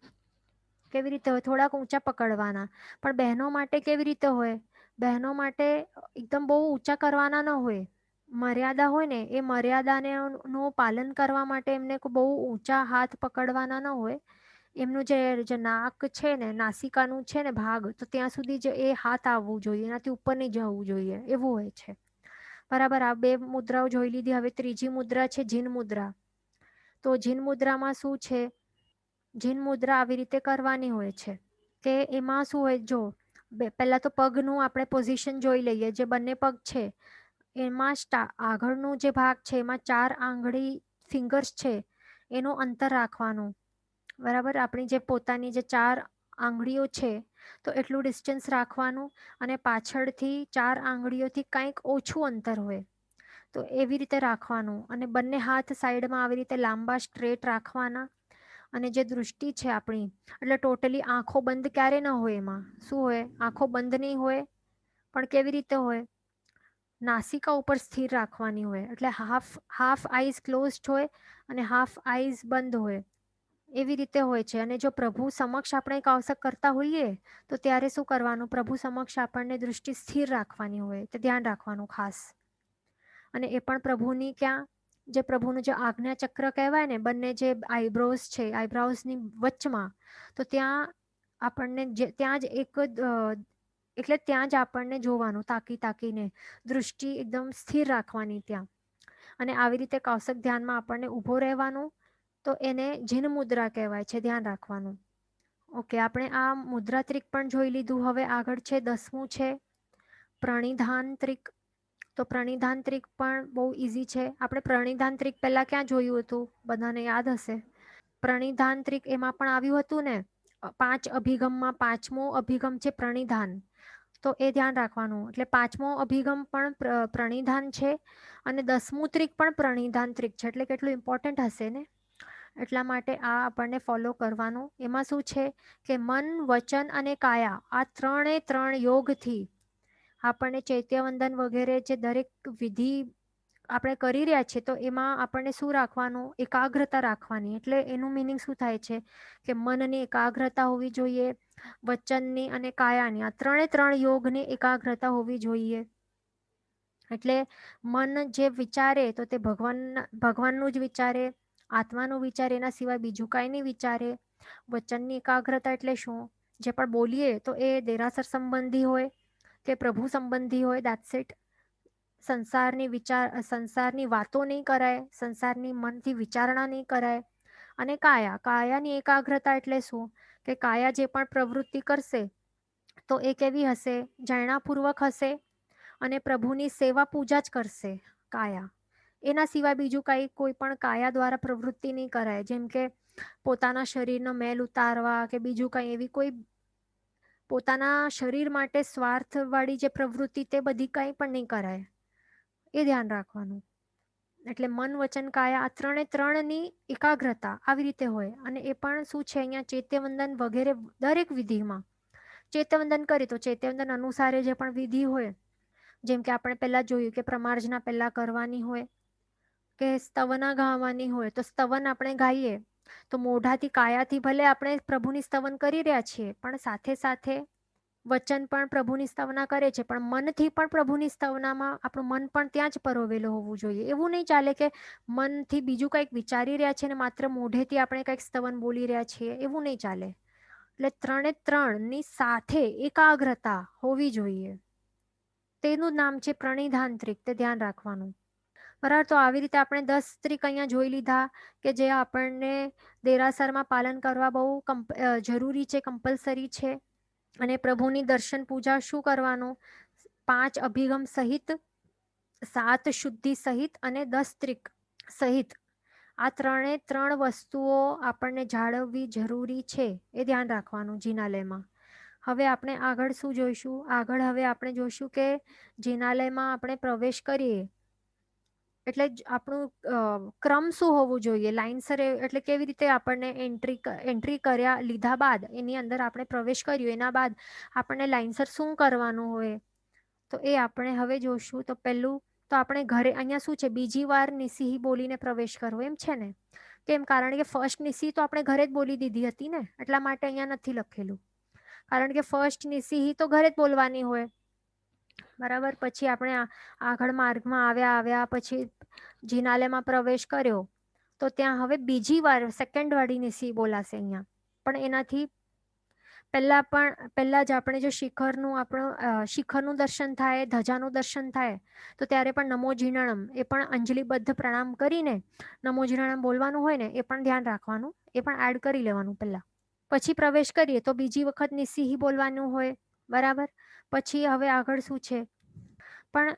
S1: કેવી રીતે હોય? થોડાક ઊંચા પકડવાના. પણ બહેનો માટે કેવી રીતે હોય? બહેનો માટે એકદમ બહુ ઊંચા કરવાના ન હોય. મર્યાદા હોય ને, એ મર્યાદાનું પાલન કરવા માટે એમને બહુ ઊંચા હાથ પકડવાના ન હોય. એમનું જે નાક છે ને, નાસિકાનું છે ને ભાગ, તો ત્યાં સુધી જ એ હાથ આવવું જોઈએ, એનાથી ઉપર નહીં જવું જોઈએ, એવું હોય છે. બરાબર. આ 2 મુદ્રાઓ જોઈ લીધી. હવે ત્રીજી મુદ્રા છે જીન મુદ્રા. તો જીન મુદ્રામાં શું છે? જીન મુદ્રા આવી રીતે કરવાની હોય છે કે એમાં શું હોય? જો પહેલા તો પગનું આપણે પોઝિશન જોઈ લઈએ. જે બંને પગ છે એમાં આગળનું જે ભાગ છે, એમાં 4 આંગળી ફિંગર્સ છે, એનું અંતર રાખવાનું. બરાબર. આપણી જે પોતાની જે 4 આંગળીઓ છે, તો એટલું ડિસ્ટન્સ રાખવાનું. અને પાછળથી 4 આંગળીઓથી કંઈક ઓછું અંતર હોય, તો એવી રીતે રાખવાનું. અને બંને હાથ સાઈડમાં આવી રીતે લાંબા સ્ટ્રેટ રાખવાના. અને જે દૃષ્ટિ છે આપણી, એટલે ટોટલી આંખો બંધ ક્યારે ન હોય. એમાં શું હોય? આંખો બંધ નહીં હોય, પણ કેવી રીતે હોય? નાસિકા ઉપર સ્થિર રાખવાની હોય. એટલે હાફ આઈઝ ક્લોઝડ હોય અને હાફ આઈઝ બંધ હોય, એવી રીતે હોય છે. અને જો પ્રભુ સમક્ષ આપણે કૌશક કરતા હોઈએ, તો ત્યારે શું કરવાનું? પ્રભુ સમક્ષ આપણને દૃષ્ટિ સ્થિર રાખવાની હોય, તે ધ્યાન રાખવાનું ખાસ. અને એ પણ પ્રભુની જે પ્રભુનું જે આજ્ઞા ચક્ર કહેવાય ને, બંને જે આઈબ્રોઝ છે, આઈબ્રોઝની વચમાં, તો ત્યાં આપણને ત્યાં જ એટલે ત્યાં જ આપણને જોવાનું, તાકીને દૃષ્ટિ એકદમ સ્થિર રાખવાની ત્યાં. અને આવી રીતે કૌશક ધ્યાનમાં આપણને ઊભો રહેવાનું. તો એને જીન મુદ્રા કહેવાય છે, ધ્યાન રાખવાનું. ઓકે. આપણે આ મુદ્રા ત્રિક પણ જોઈ લીધું. હવે આગળ છે 10મું છે પ્રણિધાન ત્રિક. તો પ્રણિધાંત્રિક પણ બહુ ઇઝી છે. આપણે પ્રણિધાંત્રિક પહેલા ક્યાં જોયું હતું? બધાને યાદ હશે. પ્રણિધાંત્રિક એમાં પણ આવ્યું હતું ને, 5 અભિગમમાં 5મો અભિગમ છે પ્રણિધાન. તો એ ધ્યાન રાખવાનું. એટલે 5મો અભિગમ પણ પ્રણિધાન છે અને 10મું ત્રિક પણ પ્રણિધાંત્રિક છે. એટલે કેટલું ઇમ્પોર્ટન્ટ હશે ને. એટલા માટે આ આપણને ફોલો કરવાનું. એમાં શું છે કે મન, વચન અને કાયા આ 3 યોગથી આપણને ચૈત્યવંદન વગેરે જે દરેક વિધિ આપણે કરી રહ્યા છીએ, તો એમાં આપણને શું રાખવાનું? એકાગ્રતા રાખવાની. એટલે એનું મિનિંગ શું થાય છે કે મનની એકાગ્રતા હોવી જોઈએ, વચનની અને કાયાની આ 3 યોગની એકાગ્રતા હોવી જોઈએ. એટલે મન જે વિચારે તો તે ભગવાનનું જ વિચારે, આત્માનું વિચારે, એના સિવાય બીજું કાંઈ નહીં વિચારે. વચનની એકાગ્રતા એટલે શું? જે પણ બોલીએ તો એ દેરાસર સંબંધી હોય કે પ્રભુ સંબંધી હોય, દેટ્સ ઇટ. સંસારની વાતો નહીં કરાય, સંસારની મનથી વિચારણા નહીં કરાય. અને કાયાની એકાગ્રતા એટલે શું? કે કાયા જે પણ પ્રવૃત્તિ કરશે તો એ કેવી હશે? જાણ્યાપૂર્વક હશે અને પ્રભુની સેવા પૂજા જ કરશે કાયા. એના સિવાય બીજું કોઈ પણ કાયા દ્વારા પ્રવૃત્તિ નહીં કરાય. જેમ કે પોતાના શરીરનો મેલ ઉતારવા કે બીજું કંઈ એવી કોઈ પોતાના શરીર માટે સ્વાર્થવાળી જે પ્રવૃત્તિ તે બધી કંઈ પણ નહીં કરાય. એ ધ્યાન રાખવાનું. એટલે મન, વચન, કાયા આ 3ની એકાગ્રતા આવી રીતે હોય. અને એ પણ શું છે અહીંયા ચૈત્યવંદન વગેરે દરેક વિધિમાં ચૈત્યવંદન કરી તો ચૈત્યવંદન અનુસારે જે પણ વિધિ હોય, જેમ કે આપણે પહેલા જોયું કે પ્રમાર્જના પહેલા કરવાની હોય કે સ્તવના ગાવાની હોય, તો સ્તવન આપણે ગાઈએ તો મોઢાથી કાયાથી ભલે આપણે પ્રભુની સ્તવન કરી રહ્યા છીએ, પણ સાથે સાથે વચન પણ પ્રભુની સ્તવના કરે છે, પણ મનથી પણ પ્રભુની સ્તવનામાં આપણું મન પણ ત્યાં જ પરોવેલું હોવું જોઈએ. એવું નહીં ચાલે કે મનથી બીજું કંઈક વિચારી રહ્યા છે ને માત્ર મોઢેથી આપણે કંઈક સ્તવન બોલી રહ્યા છીએ, એવું નહીં ચાલે. એટલે 3ની સાથે એકાગ્રતા હોવી જોઈએ. તેનું નામ છે પ્રણિધાંત્રિક. તે ધ્યાન રાખવાનું. બરાબર. તો આવી રીતે આપણે 10 સ્ત્રીક અહીંયા જોઈ લીધા કે જે આપણને દેરાસરમાં પાલન કરવા બહુ જરૂરી છે, કમ્પલસરી છે. અને પ્રભુની દર્શન પૂજા શું કરવાનું? 5 અભિગમ સહિત, 7 શુદ્ધિ સહિત અને 10 ત્રિક સહિત આ 3 વસ્તુઓ આપણને જાળવવી જરૂરી છે. એ ધ્યાન રાખવાનું જિનાલયમાં. હવે આપણે આગળ શું જોઈશું? આગળ હવે આપણે જોઈશું કે જિનાલયમાં આપણે પ્રવેશ કરીએ એટલે આપણું ક્રમ શું હોવું જોઈએ? લાઇનસર. એટલે કેવી રીતે આપણને એન્ટ્રી કર્યા લીધા બાદ એની અંદર આપણે પ્રવેશ કર્યો એના બાદ આપણને લાઇનસર શું કરવાનું હોય, તો એ આપણે હવે જોશું. તો પહેલું તો આપણે ઘરે અહીંયા શું છે, બીજી વાર નિસિહી બોલીને પ્રવેશ કરવો એમ છે ને. કેમ? કારણ કે ફર્સ્ટ નિસિહી તો આપણે ઘરે જ બોલી દીધી હતી ને, એટલા માટે અહીંયા નથી લખેલું. કારણ કે ફર્સ્ટ નિસિહી તો ઘરે જ બોલવાની હોય. બરાબર. પછી આપણે આગળ માર્ગમાં આવ્યા પછી જિનાલયમાં પ્રવેશ કર્યો તો ત્યાં હવે બીજી વાર સેકન્ડ વાળી નિસિહી બોલાશે અહીંયા. પણ એનાથી પહેલા જ આપણે જો શિખરનું દર્શન થાય, ધજાનું દર્શન થાય તો ત્યારે પણ નમો જીર્ણમ એ પણ અંજલિબદ્ધ પ્રણામ કરીને નમો જીર્ણમ બોલવાનું હોય ને, એ પણ ધ્યાન રાખવાનું. એ પણ એડ કરી લેવાનું પહેલા. પછી પ્રવેશ કરીએ તો બીજી વખત નિસિહી બોલવાનું હોય. બરાબર. પછી હવે આગળ શું છે? પણ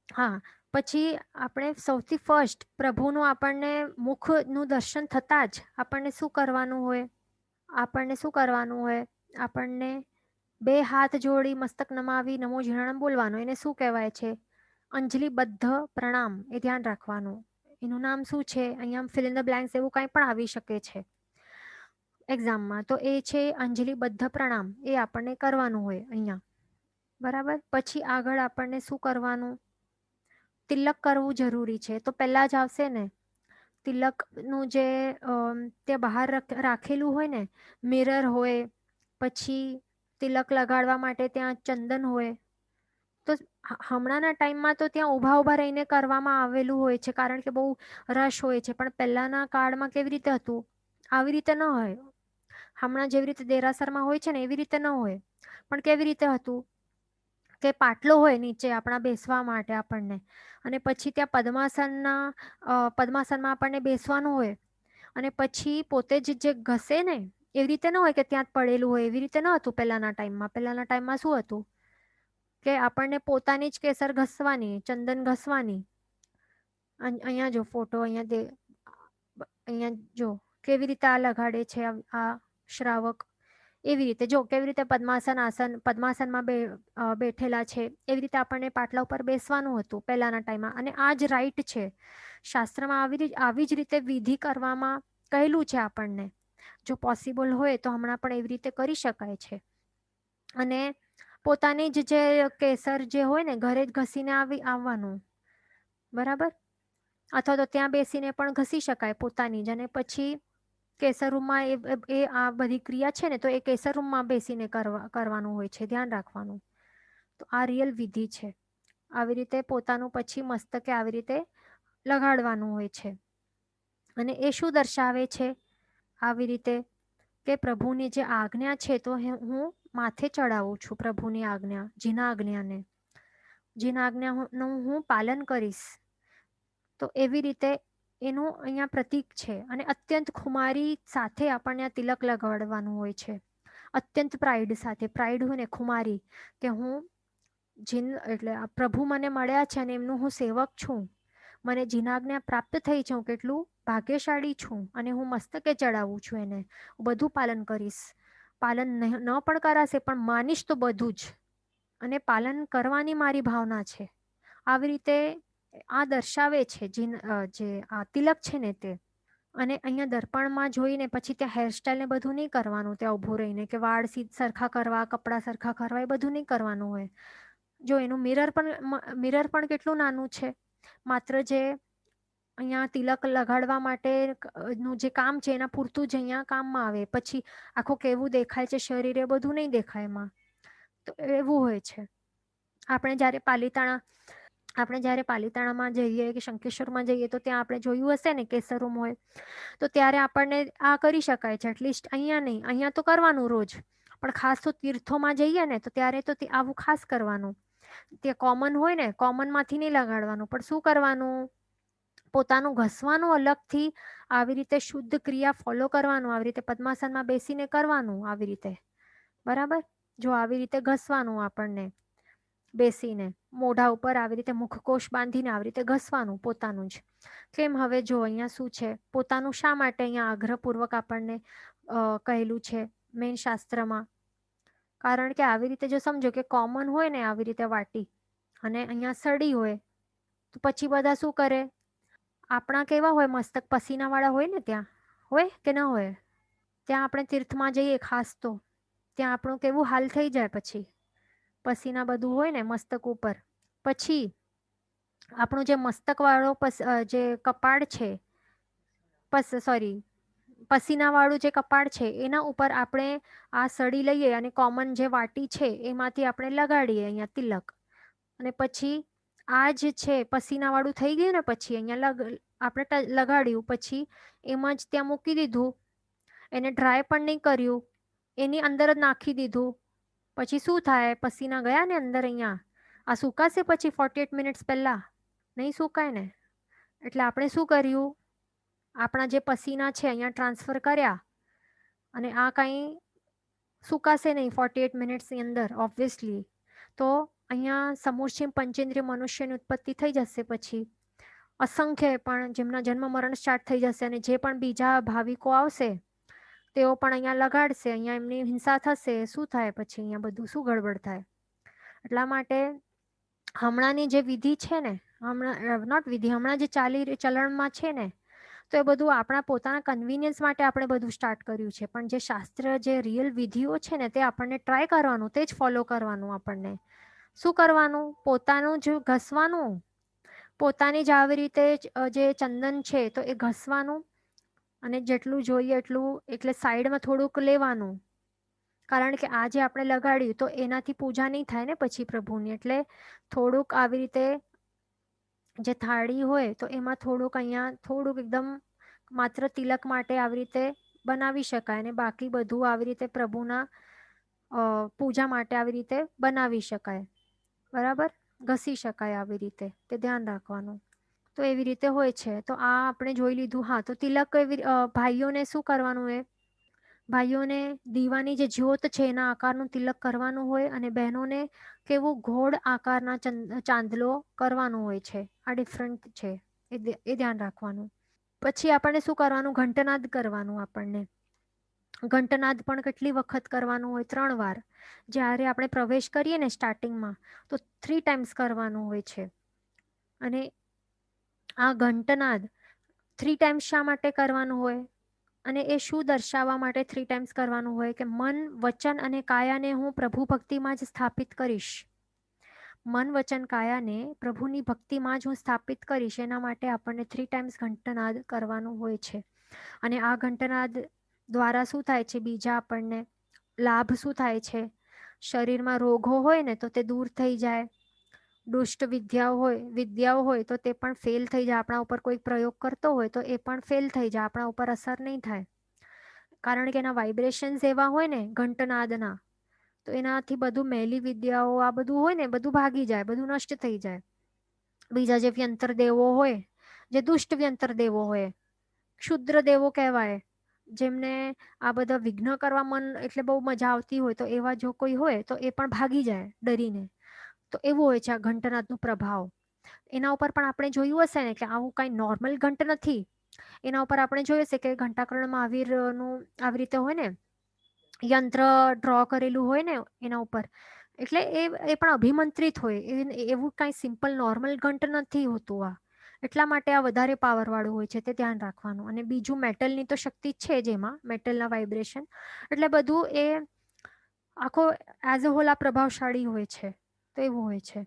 S1: હા, પછી આપણે સૌથી ફર્સ્ટ પ્રભુનું આપણને મુખનું દર્શન થતાં જ આપણને શું કરવાનું હોય? આપણને 2 હાથ જોડી મસ્તક નમાવી નમો જીર્ણમ બોલવાનું. એને શું કહેવાય છે? અંજલિબદ્ધ પ્રણામ. એ ધ્યાન રાખવાનું. એનું નામ શું છે? અહીંયા ફિલ ઇન ધ બ્લેન્ક્સ એવું કંઈ પણ આવી શકે છે એક્ઝામમાં. તો એ છે અંજલિબદ્ધ પ્રણામ. એ આપણને કરવાનું હોય અહીંયા. બરાબર. પછી આગળ આપણને શું કરવાનું? તિલક કરવું જરૂરી છે. તો પહેલા જ આવશે ને તિલકનું જે તે બહાર રાખેલું હોય ને, મિરર હોય, પછી તિલક લગાડવા માટે ત્યાં ચંદન હોય. તો હમણાંના ટાઈમમાં તો ત્યાં ઊભા રહીને કરવામાં આવેલું હોય છે, કારણ કે બહુ રશ હોય છે. પણ પહેલાના કાળમાં કેવી રીતે હતું? આવી રીતે ન હોય. હમણાં જેવી રીતે દેરાસરમાં હોય છે ને એવી રીતે ન હોય. પણ કેવી રીતે હતું કે પાટલો હોય નીચે આપણા બેસવા માટે આપણને, અને પછી ત્યાં પદ્માસનમાં આપણને બેસવાનું હોય, અને પછી પોતે જ જે ઘસે ને એવી રીતે ન હોય કે ત્યાં જ પડેલું હોય. એવી રીતે ન હતું પહેલાના ટાઈમમાં. પહેલાના ટાઈમમાં શું હતું? કે આપણને પોતાની જ કેસર ઘસવાની, ચંદન ઘસવાની. અહીંયા જો ફોટો, અહીંયા જો કેવી રીતે આ લગાડે છે આ શ્રાવક. એવી રીતે જો કેવી રીતે પદ્માસનમાં બેઠેલા છે, એવી રીતે આપણને પાટલા ઉપર બેસવાનું હતું પહેલાના ટાઈમમાં. અને આ જ રાઈટ છે. શાસ્ત્રમાં આવી જ રીતે વિધિ કરવામાં કહેલું છે આપણને. જો પોસિબલ હોય તો હમણાં પણ એવી રીતે કરી શકાય છે. અને પોતાની જ જે કેસર જે હોય ને ઘરે જ ઘસીને આવવાનું, બરાબર. અથવા તો ત્યાં બેસીને પણ ઘસી શકાય પોતાની જ. અને પછી કેસર રૂમમાં એ આ બધી ક્રિયા છે ને, તો એ કેસર રૂમમાં બેસીને કરવાનું હોય છે, ધ્યાન રાખવાનું. તો આ રિયલ વિધિ છે. આવી રીતે પોતાનું પછી મસ્તકે આવી રીતે લગાડવાનું હોય છે. અને એ શું દર્શાવે છે? આવી રીતે કે પ્રભુની જે આજ્ઞા છે તો હું માથે ચડાવું છું. પ્રભુની આજ્ઞા, જીના આજ્ઞાને, જીના આજ્ઞાનું હું પાલન કરીશ. તો એવી રીતે એનું અહીંયા પ્રતીક છે. અને અત્યંત ખુમારી સાથે આપણને આ તિલક લગાડવાનું હોય છે. અત્યંત પ્રાઇડ સાથે. પ્રાઇડ હોય ને, ખુમારી, કે હું જીન એટલે આ પ્રભુ મને મળ્યા છે અને એમનું હું સેવક છું. મને જીનાજ્ઞા પ્રાપ્ત થઈ છે, હું કેટલું ભાગ્યશાળી છું. અને હું મસ્તકે ચડાવું છું એને. બધું પાલન કરીશ. પાલન ન પણ કરાશે પણ માનીશ તો બધું જ. અને પાલન કરવાની મારી ભાવના છે. આવી રીતે આ દર્શાવે છે જે આ તિલક છે ને તે. અને અહીંયા દર્પણમાં જોઈને પછી ત્યાં હેરસ્ટાઈલ ને બધું નહીં કરવાનું. ત્યાં ઊભું રહીને કે વાળ સરખા કરવા, કપડાં સરખા કરવા, એ બધું નહીં કરવાનું હોય. જો એનું મિરર પણ કેટલું નાનું છે. માત્ર જે અહીંયા તિલક લગાડવા માટેનું જે કામ છે એના પૂરતું જ અહીંયા કામમાં આવે. પછી આખું કેવું દેખાય છે શરીર, એ બધું નહીં દેખાય એમાં. તો એવું હોય છે. આપણે જ્યારે પાલિતાણામાં જઈએ કે શંખેશ્વરમાં જઈએ તો ત્યાં આપણે જોયું હશે ને કેસર રૂમ હોય. તો ત્યારે આપણને આ કરી શકાય છે. એટલીસ્ટ અહીંયા નહીં, અહીંયા તો કરવાનું રોજ. પણ ખાસ તો તીર્થોમાં જઈએ ને તો ત્યારે તો આવું ખાસ કરવાનું. ત્યાં કોમન હોય ને, કોમનમાંથી નહીં લગાડવાનું. પણ શું કરવાનું? પોતાનું ઘસવાનું અલગથી. આવી રીતે શુદ્ધ ક્રિયા ફોલો કરવાનું. આવી રીતે પદ્માસનમાં બેસીને કરવાનું. આવી રીતે, બરાબર. જો આવી રીતે ઘસવાનું આપણને બેસીને, મોઢા ઉપર આવી રીતે મુખકોશ બાંધીને આવી રીતે ઘસવાનું પોતાનું જ. કેમ? હવે જો અહીંયા શું છે, પોતાનું શા માટે અહીંયા આગ્રહપૂર્વક આપણને કહેલું છે મેન શાસ્ત્રમાં? કારણ કે આવી રીતે જો સમજો કે કોમન હોય ને આવી રીતે વાટી, અને અહીંયા સડી હોય, તો પછી બધા શું કરે? આપણા કેવા હોય મસ્તક પસીનાવાળા હોય ને, ત્યાં હોય કે ન હોય? ત્યાં આપણે તીર્થમાં જઈએ ખાસ તો ત્યાં આપણું કેવું હાલ થઈ જાય. પછી પસીના બધું હોય ને મસ્તક ઉપર. પછી આપણું જે મસ્તકવાળો જે કપાળ છે, પસીનાવાળું જે કપાળ છે એના ઉપર આપણે આ સળી લઈએ અને કોમન જે વાટી છે એમાંથી આપણે લગાડીએ અહીંયા તિલક. અને પછી આ જ છે પસીનાવાળું થઈ ગયું ને, પછી અહીંયા આપણે લગાડ્યું, પછી એમાં જ ત્યાં મૂકી દીધું. એને ડ્રાય પણ નહીં કર્યું, એની અંદર જ નાખી દીધું. પછી શું થાય? પસીના ગયા ને અંદર. અહીંયા આ સુકાશે પછી 48 મિનિટ્સ પહેલા? નહીં સુકાય ને. એટલે આપણે શું કર્યું? આપણા જે પસીના છે અહીંયા ટ્રાન્સફર કર્યા. અને આ કંઈ સુકાશે નહીં 48 મિનિટ્સની અંદર ઓબ્વિયસલી. તો અહીંયા સમૂર્છિમ પંચેન્દ્રિય મનુષ્યની ઉત્પત્તિ થઈ જશે. પછી અસંખ્ય પણ જેમના જન્મ મરણ સ્ટાર્ટ થઈ જશે. અને જે પણ બીજા ભાવિકો આવશે તેઓ પણ અહીંયા લગાડશે. અહીંયા એમની હિંસા થશે. શું થાય પછી? અહીંયા બધું શું ગડબડ થાય? એટલા માટે હમણાંની જે વિધિ છે ને, હમણાં જે ચલણમાં છે ને, તો એ બધું આપણા પોતાના કન્વિનિયન્સ માટે આપણે બધું સ્ટાર્ટ કર્યું છે. પણ જે શાસ્ત્ર, જે રિયલ વિધિઓ છે ને, તે આપણને ટ્રાય કરવાનું, તે જ ફોલો કરવાનું. આપણને શું કરવાનું? પોતાનું જ ઘસવાનું. પોતાની જ આવી રીતે જે ચંદન છે તો એ ઘસવાનું. અને જેટલું જોઈએ એટલું, એટલે સાઈડમાં થોડુંક લેવાનું. કારણ કે આ જે આપણે લગાડ્યું તો એનાથી પૂજા નહીં થાય ને પછી પ્રભુની. એટલે થોડુંક આવી રીતે જે થાળી હોય તો એમાં થોડુંક અહીંયા થોડુંક એકદમ માત્ર તિલક માટે આવી રીતે બનાવી શકાય. અને બાકી બધું આવી રીતે પ્રભુના પૂજા માટે આવી રીતે બનાવી શકાય. બરાબર, ઘસી શકાય આવી રીતે. તે ધ્યાન રાખવાનું. તો એવી રીતે હોય છે. તો આ આપણે જોઈ લીધું. હા, તો તિલક ભાઈઓને શું કરવાનું? ભાઈઓને દીવાની જે જ્યોત છે એના આકારનું તિલક કરવાનું હોય અને બહેનોને કેવું ઘોડ આકારના ચાંદલો કરવાનો હોય છે. આ ડિફરન્ટ છે, એ ધ્યાન રાખવાનું. પછી આપણને શું કરવાનું? ઘંટનાદ કરવાનું. આપણને ઘંટનાદ પણ કેટલી વખત કરવાનું હોય? 3 વાર. જ્યારે આપણે પ્રવેશ કરીએ ને સ્ટાર્ટિંગમાં, તો 3 ટાઈમ્સ કરવાનું હોય છે. અને આ ઘંટનાદ 3 ટાઈમ્સ શા માટે કરવાનું હોય અને એ શું દર્શાવવા માટે 3 ટાઈમ્સ કરવાનું હોય? કે મન, વચન અને કાયાને હું પ્રભુ ભક્તિમાં જ સ્થાપિત કરીશ. મન, વચન, કાયાને પ્રભુની ભક્તિમાં જ હું સ્થાપિત કરીશ. એના માટે આપણને 3 ટાઈમ્સ ઘંટનાદ કરવાનું હોય છે. અને આ ઘંટનાદ દ્વારા શું થાય છે? બીજા આપણને લાભ શું થાય છે? શરીરમાં રોગો હોય ને તો તે દૂર થઈ જાય. દુષ્ટ વિદ્યાઓ હોય તો તે પણ ફેલ થઈ જાય. આપણા ઉપર કોઈ પ્રયોગ કરતો હોય તો એ પણ ફેલ થઈ જાય. આપણા ઉપર અસર નહીં થાય. કારણ કે એના વાઇબ્રેશન્સ એવા હોય ને ઘંટનાદના, તો એનાથી બધું મેલી વિદ્યાઓ આ બધું હોય ને બધું ભાગી જાય, બધું નષ્ટ થઈ જાય. બીજા જે વ્યંતર દેવો હોય, જે દુષ્ટ વ્યંતર દેવો હોય, ક્ષુદ્ર દેવો કહેવાય, જેમને આ બધા વિઘ્ન કરવા મન એટલે બહુ મજા આવતી હોય, તો એવા જો કોઈ હોય તો એ પણ ભાગી જાય ડરીને. તો એવું હોય છે આ ઘંટનાદનો પ્રભાવ. એના ઉપર પણ આપણે જોયું હશે ને કે આવું કાંઈ નોર્મલ ઘંટ નથી. એના ઉપર આપણે જોયું હશે કે ઘંટાકર્ણ મહાવીરનું આવી રીતે હોય ને, યંત્ર ડ્રો કરેલું હોય ને એના ઉપર. એટલે એ પણ અભિમંત્રિત હોય. એવું કાંઈ સિમ્પલ નોર્મલ ઘંટ નથી હોતું આ. એટલા માટે આ વધારે પાવરવાળું હોય છે, તે ધ્યાન રાખવાનું. અને બીજું મેટલની તો શક્તિ છે જ એમાં, મેટલના વાઇબ્રેશન. એટલે બધું એ આખો એઝ અ હોલ આ પ્રભાવશાળી હોય છે. તો એવું હોય છે.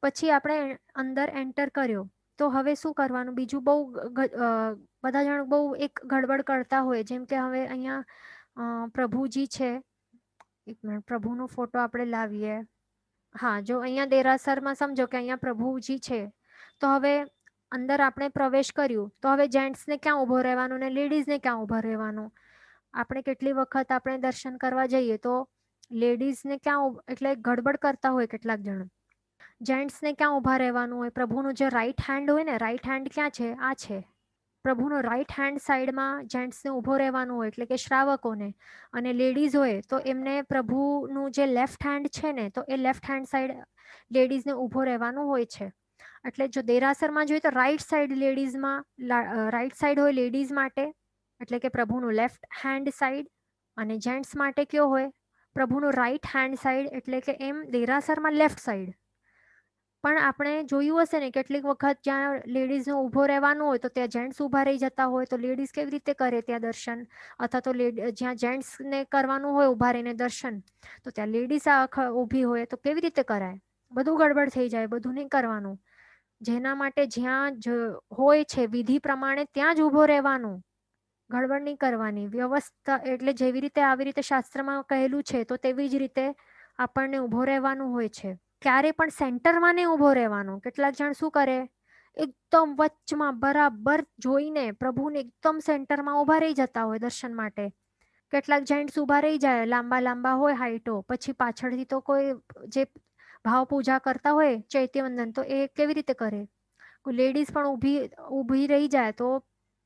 S1: પછી આપણે અંદર એન્ટર કર્યો તો હવે શું કરવાનું? બીજું બધા જણ બહુ એક ગડબડ કરતા હોય. જેમ કે હવે અહીંયા પ્રભુજી છે. એક મિનિટ, પ્રભુનો ફોટો આપણે લાવીએ. હા, જો અહીંયા દેરાસરમાં સમજો કે અહીંયા પ્રભુજી છે, તો હવે અંદર આપણે પ્રવેશ કર્યું તો હવે જેન્ટ્સને ક્યાં ઊભો રહેવાનું ને લેડીઝને ક્યાં ઊભા રહેવાનું? આપણે કેટલી વખત આપણે દર્શન કરવા જઈએ તો લેડીઝને ક્યાં, એટલે ગડબડ કરતા હોય કેટલાક જણ. જેન્ટ્સને ક્યાં ઊભા રહેવાનું હોય? પ્રભુનું જે રાઈટ હેન્ડ હોય ને, રાઈટ હેન્ડ ક્યાં છે? આ છે. પ્રભુનો રાઈટ હેન્ડ સાઈડમાં જેન્ટ્સને ઊભો રહેવાનું હોય, એટલે કે શ્રાવકોને. અને લેડીઝ હોય તો એમને પ્રભુનું જે લેફ્ટ હેન્ડ છે ને, તો એ લેફ્ટ હેન્ડ સાઈડ લેડીઝને ઊભો રહેવાનું હોય છે. એટલે જો દેરાસરમાં જોઈએ તો રાઈટ સાઈડ લેડીઝમાં, રાઈટ સાઈડ હોય લેડીઝ માટે, એટલે કે પ્રભુનું લેફ્ટ હેન્ડ સાઈડ. અને જેન્ટ્સ માટે કયો હોય? પ્રભુનું રાઈટ હેન્ડ સાઈડ, એટલે કે એમ દેરાસરમાં લેફ્ટ સાઈડ. પણ આપણે જોયું હશે ને કેટલીક વખત જ્યાં લેડીઝને ઊભો રહેવાનું હોય તો ત્યાં જેન્ટ્સ ઊભા રહી જતા હોય, તો લેડીઝ કેવી રીતે કરે ત્યાં દર્શન? અથવા તો જ્યાં જેન્ટ્સને કરવાનું હોય ઊભા રહીને દર્શન, તો ત્યાં લેડીઝ ઊભી હોય તો કેવી રીતે કરાય? બધું ગડબડ થઈ જાય. બધું નહીં કરવાનું. જેના માટે જ્યાં હોય છે વિધિ પ્રમાણે ત્યાં જ ઊભો રહેવાનું. ગડબડ નહીં કરવાની. વ્યવસ્થા એટલે જેવી રીતે આવી રીતે શાસ્ત્રમાં કહેલું છે તો તેવી જ રીતે આપણને ઊભો રહેવાનું હોય છે. ક્યારે પણ સેન્ટરમાં નહીં ઊભો રહેવાનો. કેટલાક જણ શું કરે? એકદમ વચમાં બરાબર જોઈને પ્રભુને એકદમ સેન્ટરમાં ઊભા રહી જતા હોય દર્શન માટે. કેટલાક જેન્ટ્સ ઊભા રહી જાય, લાંબા લાંબા હોય હાઈટો. પછી પાછળથી તો કોઈ જે ભાવ પૂજા કરતા હોય ચૈત્યવંદન, તો એ કેવી રીતે કરે? લેડીઝ પણ ઊભી રહી જાય તો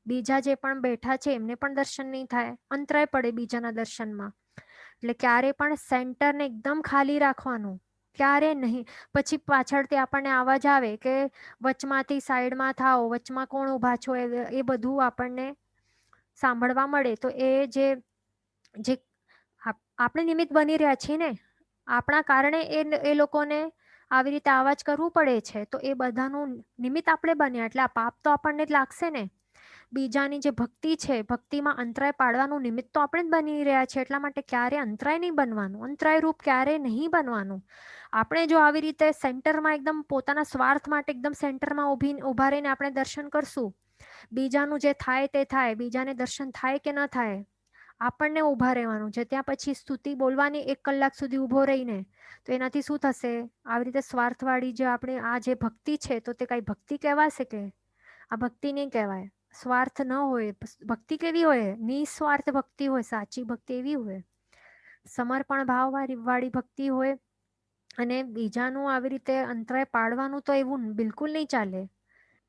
S1: બીજા જે પણ બેઠા છે એમને પણ દર્શન નહીં થાય, અંતરાય પડે બીજાના દર્શનમાં. એટલે ક્યારે પણ સેન્ટરને એકદમ ખાલી રાખવાનું. ક્યારે નહીં. પછી પાછળથી આપણને અવાજ આવે કે વચમાંથી સાઈડમાં થાઓ, વચમાં કોણ ઊભા છો, એ બધું આપણને સાંભળવા મળે. તો એ જે આપણે નિમિત્ત બની રહ્યા છીએ ને, આપણા કારણે એ લોકોને આવી રીતે અવાજ કરવું પડે છે. તો એ બધાનું નિમિત્ત આપણે બન્યા, એટલે આ પાપ તો આપણને જ લાગશે ને. બીજાની જે ભક્તિ છે, ભક્તિમાં અંતરાય પાડવાનું નિમિત્ત તો આપણે જ બની રહ્યા છે. એટલા માટે ક્યારે અંતરાય નહીં બનવાનું. અંતરાય રૂપ ક્યારે નહીં બનવાનું. આપણે જો આવી રીતે સેન્ટરમાં એકદમ પોતાના સ્વાર્થ માટે એકદમ સેન્ટરમાં ઊભા રહીને આપણે દર્શન કરશું, બીજાનું જે થાય તે થાય, બીજાને દર્શન થાય કે ન થાય, આપણને ઊભા રહેવાનું છે. ત્યાં પછી સ્તુતિ બોલવાની 1 કલાક સુધી ઊભો રહીને, તો એનાથી શું થશે? આવી રીતે સ્વાર્થવાળી જે આપણે આ જે ભક્તિ છે, તો તે કાંઈ ભક્તિ કહેવાશે કે? આ ભક્તિ નહીં કહેવાય. સ્વાર્થ ન હોય. ભક્તિ કેવી હોય? નિસ્વાર્થ ભક્તિ હોય. સાચી ભક્તિ એવી હોય. સમર્પણ ભાવવાળી ભક્તિ હોય. અને બીજાનું આવી રીતે અંતરાય પાડવાનું તો એવું બિલકુલ નહીં ચાલે.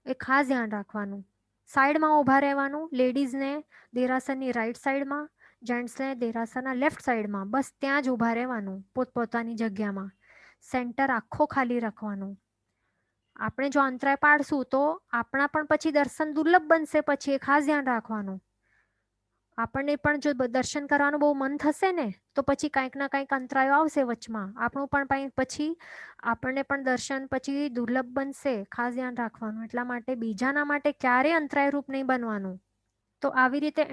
S1: એ ખાસ ધ્યાન રાખવાનું. સાઈડમાં ઊભા રહેવાનું. લેડીઝને દેરાસરની રાઈટ સાઈડમાં, જેન્ટ્સને દેરાસરના લેફ્ટ સાઈડમાં બસ ત્યાં જ ઊભા રહેવાનું પોતપોતાની જગ્યામાં. સેન્ટર આખો ખાલી રાખવાનું. આપણે જો અંતરાય પાડશું તો આપણા પણ પછી દર્શન દુર્લભ બનશે. પછી એ ખાસ ધ્યાન રાખવાનું. આપણને પણ જો દર્શન કરવાનું બહુ મન થશે ને તો પછી કંઈક ના કંઈક અંતરાયો આવશે વચમાં. આપણું પણ પછી આપણને પણ દર્શન પછી દુર્લભ બનશે. ખાસ ધ્યાન રાખવાનું. એટલા માટે બીજાના માટે ક્યારેય અંતરાય રૂપ નહીં બનવાનું. તો આવી રીતે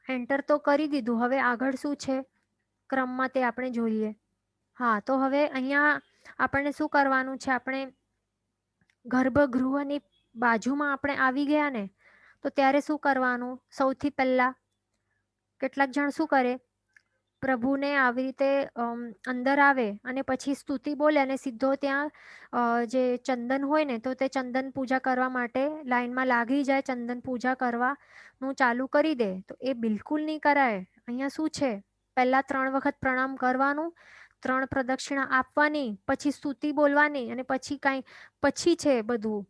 S1: એન્ટર તો કરી દીધું. હવે આગળ શું છે ક્રમમાં તે આપણે જોઈએ. હા, તો હવે અહીંયા આપણને શું કરવાનું છે, આપણે ગર્ભગૃહની બાજુમાં આપણે આવી ગયા ને તો ત્યારે શું કરવાનું, સૌથી પહેલા કેટલાક જણ શું કરે, પ્રભુને આવી રીતે અંદર આવે અને પછી સ્તુતિ બોલે અને સીધો ત્યાં જે ચંદન હોય ને તો તે ચંદન પૂજા કરવા માટે લાઈનમાં લાગી જાય. ચંદન પૂજા કરવાનું ચાલુ કરી દે. તો એ બિલકુલ નહીં કરાય. અહીંયા શું છે, પહેલા 3 વખત પ્રણામ કરવાનું, 3 પ્રદક્ષિણા આપવાની, પછી સ્તુતિ બોલવાની અને પછી છે બધું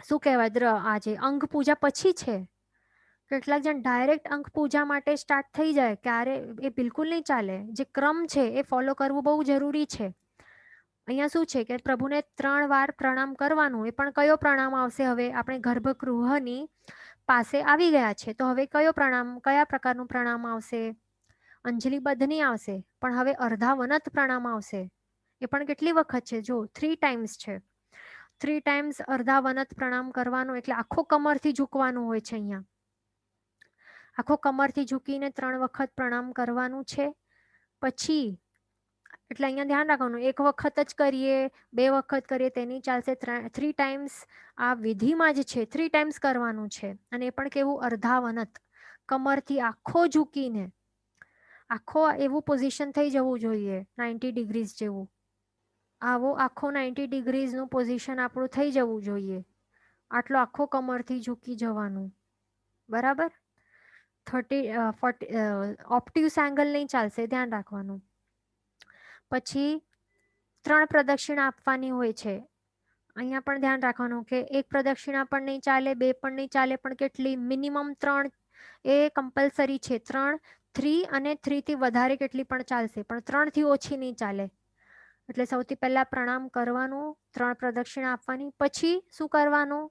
S1: શું કહેવાય આજે અંગ પૂજા પછી છે. કેટલાક જણ ડાયરેક્ટ અંક પૂજા માટે સ્ટાર્ટ થઈ જાય. ક્યારે એ બિલકુલ નહીં ચાલે. જે ક્રમ છે એ ફોલો કરવું બહુ જરૂરી છે. અહીંયા શું છે કે પ્રભુને 3 વાર પ્રણામ કરવાનું. એ પણ કયો પ્રણામ આવશે, હવે આપણે ગર્ભગૃહની પાસે આવી ગયા છે તો હવે કયા પ્રકારનું પ્રણામ આવશે, અંજલિબદ્ધ નહીં આવશે પણ હવે અર્ધા વનત પ્રણામ આવશે. એ પણ કેટલી વખત છે, જો 3 ટાઈમ્સ છે. 3 ટાઈમ્સ અર્ધા વનત પ્રણામ કરવાનું એટલે આખો કમરથી ઝૂકવાનું હોય છે. અહીંયા આખો કમરથી ઝૂકીને 3 વખત પ્રણામ કરવાનું છે. પછી એટલે અહીંયા ધ્યાન રાખવાનું, 1 વખત જ કરીએ, 2 વખત કરીએ તેની ચાલશે. 3 ટાઈમ્સ આ વિધિમાં જ છે. 3 ટાઈમ્સ કરવાનું છે. અને એ પણ કેવું, અર્ધાવનત, કમરથી આખો ઝૂકીને. આખો એવું પોઝિશન થઈ જવું જોઈએ 90 ડિગ્રીઝ જેવું. આખો 90 ડિગ્રીઝનું પોઝિશન આપણું થઈ જવું જોઈએ. આટલો આખો કમરથી ઝૂકી જવાનું. બરાબર. 40 ઓપ્ટિવ્સ એંગલ નહીં ચાલશે, ધ્યાન રાખવાનું. પછી 3 પ્રદક્ષિણા આપવાની હોય છે. અહીંયા પણ ધ્યાન રાખવાનું કે 1 પ્રદક્ષિણા પણ નહીં ચાલે, 2 પણ નહીં ચાલે, પણ કેટલી, મિનિમમ 3 એ કમ્પલસરી છે. 3 અને 3 થી વધારે કેટલી પણ ચાલશે, પણ 3 થી ઓછી નહીં ચાલે. એટલે સૌથી પહેલા પ્રણામ કરવાનું, 3 પ્રદક્ષિણા આપવાની. પછી શું કરવાનું,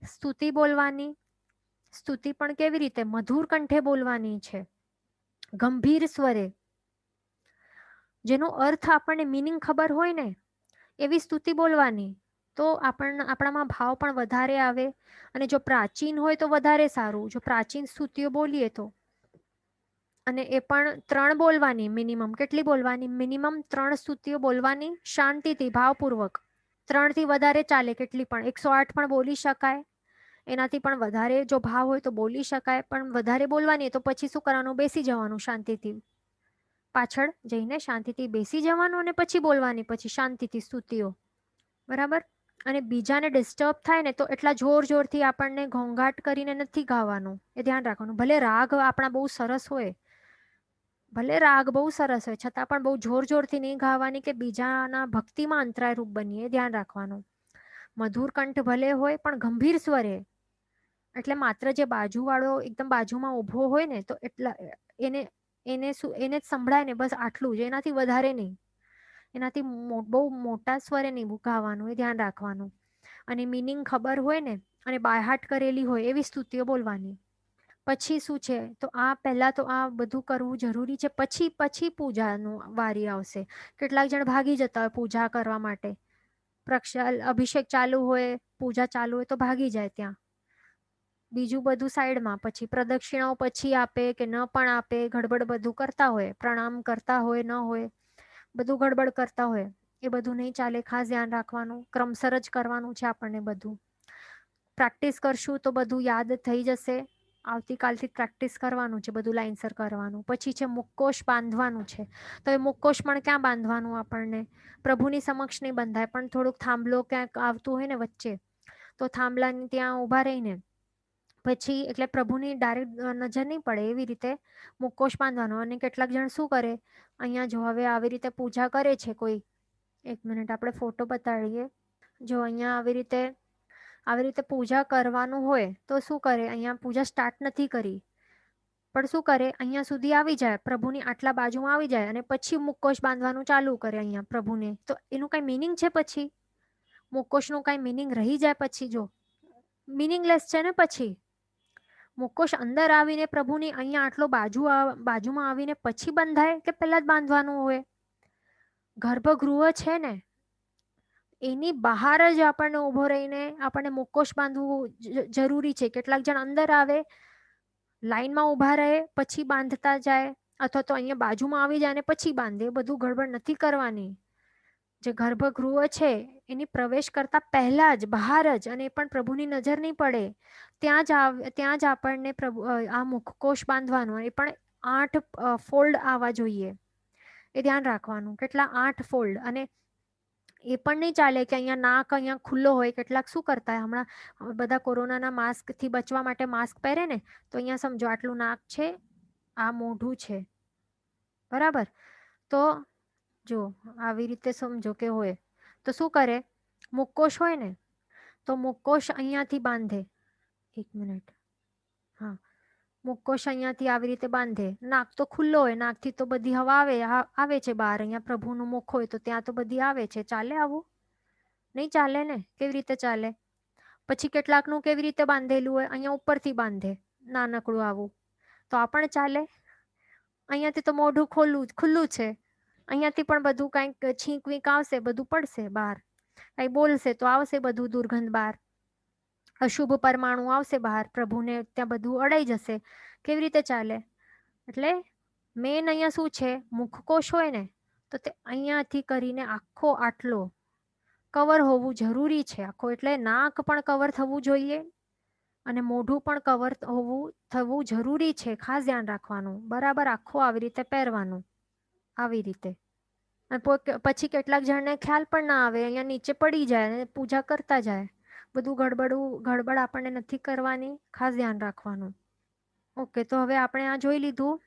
S1: સ્તુતિ બોલવાની. સ્તુતિ પણ કેવી રીતે, મધુર કંઠે બોલવાની છે, ગંભીર સ્વરે. જેનો અર્થ આપણને મીનિંગ ખબર હોય ને એવી સ્તુતિ બોલવાની. તો આપણામાં ભાવ પણ વધારે આવે. અને જો પ્રાચીન હોય તો વધારે સારું. જો પ્રાચીન સ્તુતિઓ બોલીએ તો, અને એ પણ 3 બોલવાની મિનિમમ. કેટલી બોલવાની, મિનિમમ 3 સ્તુતિઓ બોલવાની શાંતિથી, ભાવપૂર્વક. 3 થી વધારે ચાલે કેટલી પણ, 108 પણ બોલી શકાય. એનાથી પણ વધારે જો ભાવ હોય તો બોલી શકાય, પણ વધારે બોલવાની તો પછી શું કરવાનું, બેસી જવાનું શાંતિથી. પાછળ જઈને શાંતિથી બેસી જવાનું અને પછી બોલવાની, પછી શાંતિથી સ્તુતિઓ. બરાબર. અને બીજાને ડિસ્ટર્બ થાય ને તો એટલા જોરથી આપણને ઘોંઘાટ કરીને નથી ગાવાનું. એ ધ્યાન રાખવાનું. ભલે રાગ આપણા બહુ સરસ હોય, છતાં પણ બહુ જોરથી નહીં ગાવાની કે બીજાના ભક્તિમાં અંતરાય રૂપ બનીએ. ધ્યાન રાખવાનું. મધુર કંઠ ભલે હોય પણ ગંભીર સ્વરે. એટલે માત્ર જે બાજુવાળો એકદમ બાજુમાં ઊભો હોય ને તો એને જ સંભળાય ને, બસ આટલું જ, એનાથી વધારે નહીં. એનાથી બહુ મોટા સ્વરે નહીં ગાવાનું. એ ધ્યાન રાખવાનું. અને મીનિંગ ખબર હોય ને અને બાયહાટ કરેલી હોય એવી સ્તુતિઓ બોલવાની. પછી શું છે, તો પહેલા તો આ બધું કરવું જરૂરી છે. પછી પૂજાનું વારી આવશે. કેટલાક જણ ભાગી જતા હોય પૂજા કરવા માટે. અભિષેક ચાલુ હોય, પૂજા ચાલુ હોય તો ભાગી જાય ત્યાં. બીજું બધું સાઈડમાં. પછી પ્રદક્ષિણાઓ પછી આપે કે ન પણ આપે, ગડબડ બધું કરતા હોય, પ્રણામ કરતા હોય, ન હોય, બધું ગડબડ કરતા હોય. એ બધું નહીં ચાલે. ખાસ ધ્યાન રાખવાનું. ક્રમસર જ કરવાનું છે આપણને બધું. પ્રેક્ટિસ કરશું તો બધું યાદ થઈ જશે. આવતીકાલથી પ્રેક્ટિસ કરવાનું છે, બધું લાઈનસર કરવાનું. પછી છે મુખકોશ બાંધવાનું છે. તો એ મુખકોશ પણ ક્યાં બાંધવાનું, આપણને પ્રભુની સમક્ષ નહીં બંધાય, પણ થોડુંક થાંભલો ક્યાંક આવતું હોય ને વચ્ચે, તો થાંભલાની ત્યાં ઊભા રહીને પછી, એટલે પ્રભુની ડાયરેક્ટ નજર નહીં પડે એવી રીતે મુખકોશ બાંધવાનો. અને કેટલાક જણ શું કરે, અહીંયા જો હવે આવી રીતે પૂજા કરે છે કોઈ, 1 મિનિટ આપણે ફોટો બતાડીએ. જો અહીંયા આવી રીતે પૂજા કરવાનું હોય તો શું કરે, અહીંયા પૂજા સ્ટાર્ટ નથી કરી, પણ શું કરે, અહીંયા સુધી આવી જાય, પ્રભુની આટલા બાજુમાં આવી જાય અને પછી મુખકોશ બાંધવાનું ચાલુ કરે અહીંયા પ્રભુને, તો એનું કઈ મિનિંગ છે? પછી મુખકોશનું કઈ મિનિંગ રહી જાય પછી? જો મિનિંગલેસ છે ને. પછી મુખકોશ અંદર આવીને પ્રભુની અહીંયા આટલો બાજુમાં આવીને પછી બંધાય કે પહેલા જ બાંધવાનું હોય? ગર્ભગૃહ છે ને એની બહાર જ આપણને ઉભો રહીને આપણને મુખકોશ બાંધવું જરૂરી છે. કેટલાક જણ અંદર આવે, લાઈનમાં ઊભા રહે, પછી બાંધતા જાય, અથવા તો અહીંયા બાજુમાં આવી જાય ને પછી બાંધે. એ બધું ગડબડ નથી કરવાની. જે ગર્ભગૃહ છે એની પ્રવેશ કરતા પહેલા જ બહાર જ, અને એ પણ પ્રભુની નજર નહીં પડે ત્યાં જ આપણને આ મુખકોશ બાંધવાનો. એ પણ 8 ફોલ્ડ આવવા જોઈએ, એ ધ્યાન રાખવાનું. કેટલા? 8 ફોલ્ડ. અને એ પણ નહીં ચાલે કે અહીંયા નાક અહીંયા ખુલ્લો હોય. કેટલાક શું કરતા હોય, હમણાં બધા કોરોનાના માસ્કથી બચવા માટે માસ્ક પહેરે ને, તો અહીંયા સમજો આટલું નાક છે, આ મોઢું છે, બરાબર? તો જો આવી રીતે સમજો કે હોય તો શું કરે, મુખકોશ હોય ને તો મુખકોશ અહીંયાથી બાંધે. 1 મિનિટ. હા, મુખકોશ અહીંયાથી આવી રીતે બાંધે. નાક તો ખુલ્લો હોય, નાકથી તો બધી હવા આવે છે બહાર. અહીંયા પ્રભુનું મુખ હોય તો ત્યાં તો બધી આવે છે. ચાલે આવું? નહીં ચાલે ને. કેવી રીતે ચાલે? પછી કેટલાકનું કેવી રીતે બાંધેલું હોય, અહીંયા ઉપરથી બાંધે નાનકડું આવું, તો આ પણ ચાલે? અહીંયાથી તો મોઢું ખુલ્લું છે, અહીંયાથી પણ બધું કંઈક છીંક વીંક આવશે, બધું પડશે બહાર, કંઈ બોલશે તો આવશે બધું દુર્ગંધ બહાર, અશુભ પરમાણુ આવશે બહાર, પ્રભુને ત્યાં બધું અડાઈ જશે. કેવી રીતે ચાલે? એટલે મેન અહીંયા શું છે, મુખકોશ હોય ને તો તે અહીંયાથી કરીને આખો આટલો કવર હોવું જરૂરી છે. આખો એટલે નાક પણ કવર થવું જોઈએ અને મોઢું પણ કવર થવું જરૂરી છે. ખાસ ધ્યાન રાખવાનું. બરાબર આખો આવી રીતે પહેરવાનું, આવી રીતે. પછી કેટલાક જણને ખ્યાલ પણ ના આવે, અહીંયા નીચે પડી જાય અને પૂજા કરતા જાય. બધું ગડબડ આપણને નથી કરવાની. ખાસ ધ્યાન રાખવાનું. ઓકે, તો હવે આપણે આ જોઈ લીધું.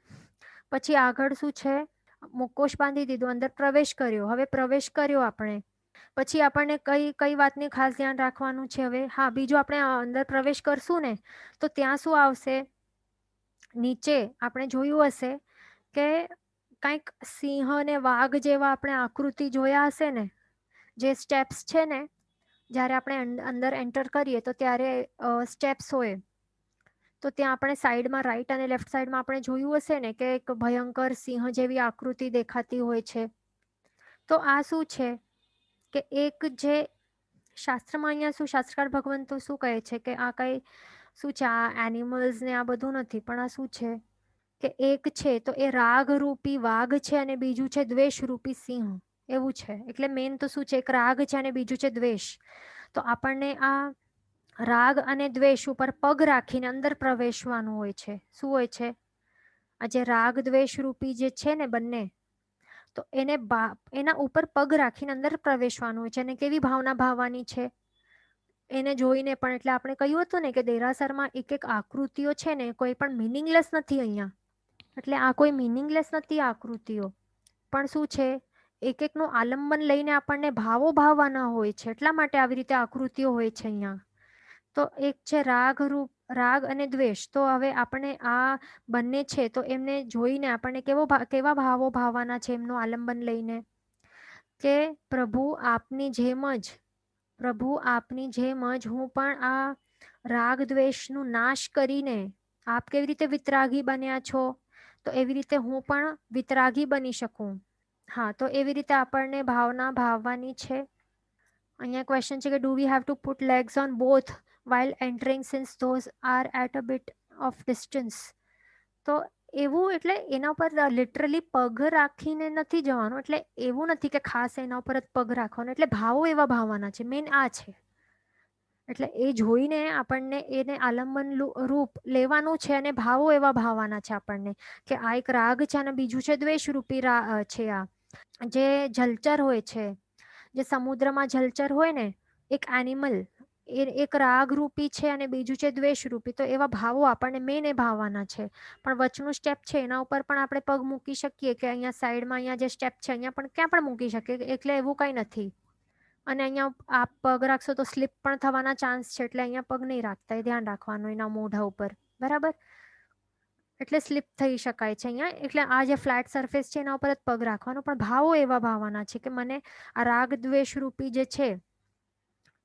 S1: પછી આગળ શું છે, મુખકોશ બાંધી દીધું, અંદર પ્રવેશ કર્યો. હવે પ્રવેશ કર્યો આપણે, પછી આપણને કઈ વાતની ખાસ ધ્યાન રાખવાનું છે હવે? હા, બીજું આપણે અંદર પ્રવેશ કરશું ને તો ત્યાં શું આવશે, નીચે આપણે જોયું હશે કે કંઈક સિંહ અને વાઘ જેવા આપણે આકૃતિ જોયા હશે ને, જે સ્ટેપ્સ છે ને, જ્યારે આપણે અંદર એન્ટર કરીએ તો ત્યારે સ્ટેપ્સ હોય, તો ત્યાં આપણે સાઈડમાં રાઈટ અને લેફ્ટ સાઈડમાં આપણે જોયું હશે ને કે એક ભયંકર સિંહ જેવી આકૃતિ દેખાતી હોય છે. તો આ શું છે કે એક જે શાસ્ત્રમાં અહીંયા શું શાસ્ત્રકાર ભગવંતો શું કહે છે કે આ કઈ શું છે, આ એનિમલ્સ ને આ બધું નથી, પણ આ શું છે કે એક છે તો એ રાગ રૂપી વાઘ છે અને બીજું છે દ્વેષ રૂપી સિંહ, એવું છે. એટલે મેન તો શું છે, એક રાગ છે અને બીજું છે દ્વેષ. તો આપણને આ રાગ અને દ્વેષ ઉપર પગ રાખીને અંદર પ્રવેશવાનું હોય છે. શું હોય છે? આ જે રાગ દ્વેષ રૂપી જે છે ને બંને, તો એના ઉપર પગ રાખીને અંદર પ્રવેશવાનું હોય છે. અને કેવી ભાવના ભાવવાની છે એને જોઈને પણ. એટલે આપણે કહ્યું હતું ને કે દેરાસરમાં એક આકૃતિઓ છે ને કોઈ પણ મિનિંગલેસ નથી અહીંયા. એટલે આ કોઈ મિનિંગલેસ નથી આકૃતિઓ, પણ શું છે, એકનું આલંબન લઈને આપણને ભાવો ભાવવાના હોય છે. એટલા માટે આવી રીતે આકૃતિઓ હોય છે અહીંયા. તો એક છે રાગ અને દ્વેષ. તો હવે આપણે આ બંને છે તો એમને જોઈને આપણને કેવા ભાવો ભાવવાના છે એમનું આલંબન લઈને, કે પ્રભુ આપની જેમ જ હું પણ આ રાગ દ્વેષનું નાશ કરીને, આપ કેવી રીતે વિતરાગી બન્યા છો તો એવી રીતે હું પણ વિતરાગી બની શકું. હા, તો એવી રીતે આપણને ભાવના ભાવવાની છે. અહીંયા ક્વેશ્ચન છે કે do we have to put legs on both while entering since those are at a bit of distance? તો એવું એટલે એના ઉપર લિટરલી પગ રાખીને નથી જવાનું. એટલે એવું નથી કે ખાસ એના ઉપર જ પગ રાખવાનો. એટલે ભાવો એવા ભાવવાના છે. મેન આ છે. એટલે એ જોઈને આપણને એને આલંબન રૂપ લેવાનું છે અને ભાવો એવા ભાવવાના છે આપણને, કે આ એક રાગ છે અને બીજું છે દ્વેષ રૂપી છે. આ જે જલચર હોય છે, જે સમુદ્રમાં જલચર હોય ને, એક એનિમલ, એક રાગ રૂપી છે અને બીજું છે દ્વેષ રૂપી. તો એવા ભાવો આપણને મેન એ ભાવવાના છે. પણ વચનું સ્ટેપ છે એના ઉપર પણ આપણે પગ મૂકી શકીએ, કે અહીંયા સાઈડમાં અહીંયા જે સ્ટેપ છે અહીંયા પણ ક્યાં પણ મૂકી શકીએ. એટલે એવું કંઈ નથી. અને અહીંયા આપ પગ રાખશો તો સ્લીપ પણ થવાના ચાન્સ છે. એટલે અહીંયા પગ નહીં રાખતા, એ ધ્યાન રાખવાનું એના મોઢા ઉપર. બરાબર? એટલે સ્લીપ થઈ શકાય છે અહીંયા. એટલે આ જે ફ્લેટ સરફેસ છે એના ઉપર જ પગ રાખવાનો, પણ ભાવો એવા ભાવવાના છે કે મને આ રાગ દ્વેષ રૂપી જે છે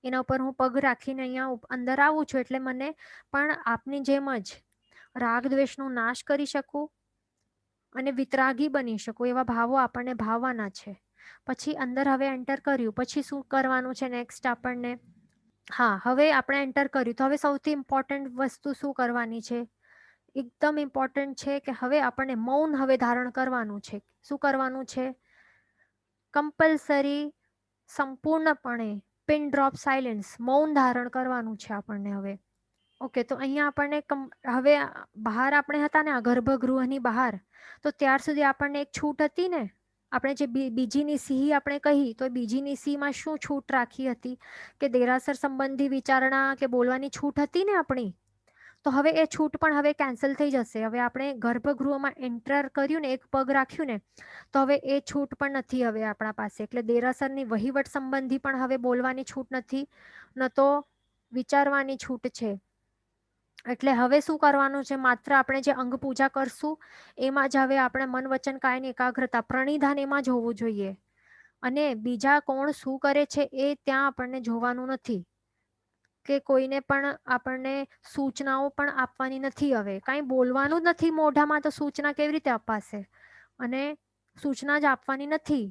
S1: એના ઉપર હું પગ રાખીને અહીંયા અંદર આવું છું, એટલે મને પણ આપની જેમ જ રાગ દ્વેષનો નાશ કરી શકું અને વિતરાગી બની શકું, એવા ભાવો આપણને ભાવવાના છે. પછી અંદર હવે એન્ટર કર્યું પછી શું કરવાનું છે નેક્સ્ટ આપણને? હા, હવે આપણે એન્ટર કર્યું તો હવે સૌથી ઇમ્પોર્ટન્ટ વસ્તુ શું કરવાની છે? એકદમ ઇમ્પોર્ટન્ટ છે કે હવે આપણને મૌન હવે ધારણ કરવાનું છે. શું કરવાનું છે? કમ્પલસરી, સંપૂર્ણપણે પિન ડ્રોપ સાયલેન્સ, મૌન ધારણ કરવાનું છે આપણને હવે. ઓકે, તો અહીંયા આપણને હવે બહાર આપણે હતા ને આ ગર્ભગૃહની બહાર, તો ત્યાર સુધી આપણને એક છૂટ હતી ને, આપણે જે બીજીની સિંહ આપણે કહી, તો બીજીની સિંહમાં શું છૂટ રાખી હતી કે દેરાસર સંબંધી વિચારણા કે બોલવાની છૂટ હતી ને આપણી. તો હવે એ છૂટ પણ હવે કેન્સલ થઈ જશે. હવે આપણે ગર્ભગૃહમાં એન્ટર કર્યું ને, એક પગ રાખ્યું ને, તો હવે એ છૂટ પણ નથી હવે આપણા પાસે. એટલે દેરાસરની વહીવટ સંબંધી પણ હવે બોલવાની છૂટ નથી, ન તો વિચારવાની છૂટ છે. એટલે હવે શું કરવાનું છે? માત્ર આપણે જે અંગ પૂજા કરશું એમાં જ હવે આપણે મન વચન કાયની એકાગ્રતા, પ્રણિધાન એમાં જ હોવું જોઈએ. અને બીજા કોણ શું કરે છે એ ત્યાં આપણને જોવાનું નથી, કે કોઈને પણ આપણને સૂચનાઓ પણ આપવાની નથી. હવે કાંઈ બોલવાનું જ નથી મોઢામાં, તો સૂચના કેવી રીતે અપાશે? અને સૂચના જ આપવાની નથી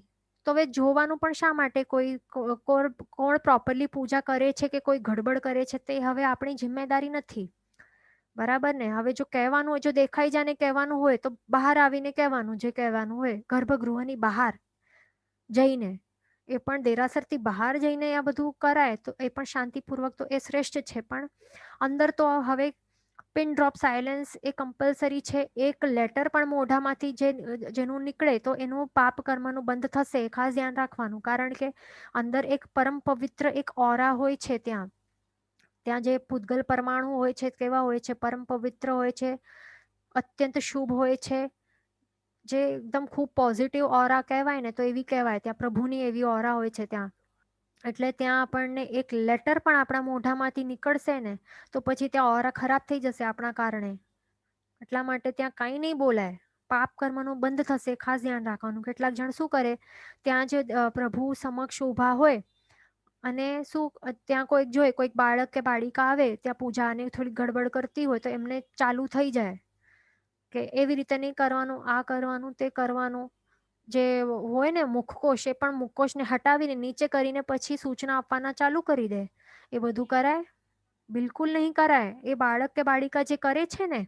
S1: તો હવે જોવાનું પણ શા માટે? કોણ પ્રોપરલી પૂજા કરે છે કે કોઈ ગડબડ કરે છે, તે હવે આપણી જિમ્મેદારી નથી. બરાબર ને? હવે જો કહેવાનું હોય, જો દેખાઈ જાને કહેવાનું હોય તો બહાર આવીને કહેવાનું, જે કહેવાનું હોય ગર્ભગૃહની બહાર જઈને. એ પણ દેરાસરથી બહાર જઈને આ બધું કરાય તો એ પણ શાંતિપૂર્વક, તો એ શ્રેષ્ઠ છે. પણ અંદર તો હવે પિન ડ્રોપ સાયલેન્સ એ કમ્પલસરી છે. એક લેટર પણ મોઢામાંથી જેનું નીકળે તો એનું પાપ કર્મનું બંધ થશે, ખાસ ધ્યાન રાખવાનું. કારણ કે અંદર એક પરમ પવિત્ર એક ઓરા હોય છે. ત્યાં જે પૂતગલ પરમાણુ હોય છે કેવા હોય છે? પરમ પવિત્ર હોય છે, અત્યંત શુભ હોય છે, જે એકદમ ખૂબ પોઝિટિવ ઓરા કહેવાય ને, તો એવી કહેવાય. ત્યાં પ્રભુની એવી ઓરા હોય છે ત્યાં. એટલે ત્યાં આપણને એક લેટર પણ આપણા મોઢામાંથી નીકળશે ને તો પછી ત્યાં ઓરા ખરાબ થઈ જશે આપણા કારણે. એટલા માટે ત્યાં કાંઈ નહીં બોલાય, પાપ કર્મનું બંધ થશે, ખાસ ધ્યાન રાખવાનું. કેટલાક જણ શું કરે, ત્યાં જે પ્રભુ સમક્ષ ઊભા હોય અને શું ત્યાં કોઈક જોઈએ, કોઈક બાળક કે બાળિકા આવે ત્યાં પૂજાને થોડી ગડબડ કરતી હોય તો એમને ચાલુ થઈ જાય કે એવી રીતે નહીં કરવાનું, આ કરવાનું, તે કરવાનું. જે હોય ને મુખકોશ, એ પણ મુખકોશને હટાવીને નીચે કરીને પછી સૂચના આપવાના ચાલુ કરી દે. એ બધું કરાય? બિલકુલ નહીં કરાય. એ બાળક કે બાળિકા જે કરે છે ને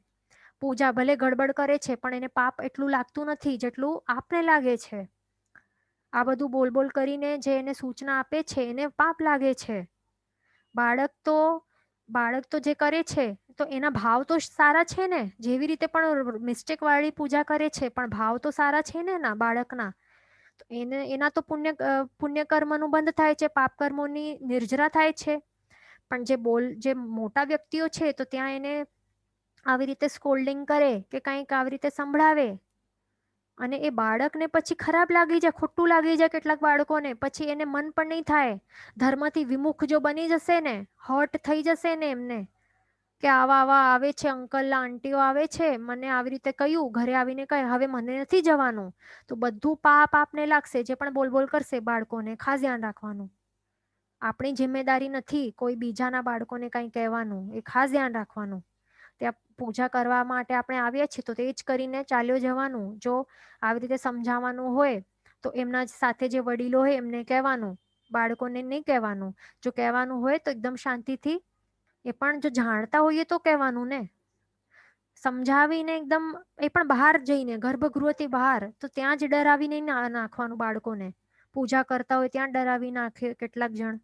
S1: પૂજા, ભલે ગડબડ કરે છે પણ એને પાપ એટલું લાગતું નથી જેટલું આપને લાગે છે. આ બધું બોલ બોલ કરીને જે એને સૂચના આપે છે એને પાપ લાગે છે. બાળક તો જે કરે છે તો એના ભાવ તો સારા છે ને. જેવી રીતે પણ મિસ્ટેક વાળી પૂજા કરે છે પણ ભાવ તો સારા છે ને એના બાળકના. તો એના તો પુણ્ય કર્મનું બંધ થાય છે, પાપ કર્મોની નિર્જરા થાય છે. પણ જે મોટા વ્યક્તિઓ છે તો ત્યાં એને આવી રીતે સ્કોલ્ડિંગ કરે કે કંઈક આવી રીતે સંભળાવે અને એ બાળકને પછી ખરાબ લાગી જાય, ખોટું લાગી જાય. કેટલાક બાળકોને પછી એને મન પણ નહીં થાય, ધર્મથી વિમુખ જો બની જશે ને, હર્ટ થઈ જશે ને એમને કે આવા આવા આવે છે અંકલ આંટીઓ આવે છે, મને આવી રીતે કહ્યું, ઘરે આવીને કહે હવે મને નથી જવાનું, તો બધું પાપ આપને લાગશે. જે પણ બોલ બોલ કરશે બાળકોને ખાસ ધ્યાન રાખવાનું. આપણી જિમ્મેદારી નથી કોઈ બીજાના બાળકોને કંઈ કહેવાનું, એ ખાસ ધ્યાન રાખવાનું. ત્યાં પૂજા કરવા માટે આપણે આવ્યા છીએ તો તે જ કરીને ચાલ્યો જવાનું. જો આવી રીતે સમજાવવાનું હોય તો એમના સાથે જે વડીલો હોય એમને કહેવાનું, બાળકોને નહીં કહેવાનું. જો કહેવાનું હોય તો એકદમ શાંતિથી, એ પણ જો જાણતા હોઈએ તો કહેવાનું ને, સમજાવીને એકદમ. એ પણ બહાર જઈને ગર્ભગૃહથી બહાર, તો ત્યાં જ ડરાવીને નાખવાનું બાળકોને. પૂજા કરતા હોય ત્યાં ડરાવી નાખે કેટલાક જણ.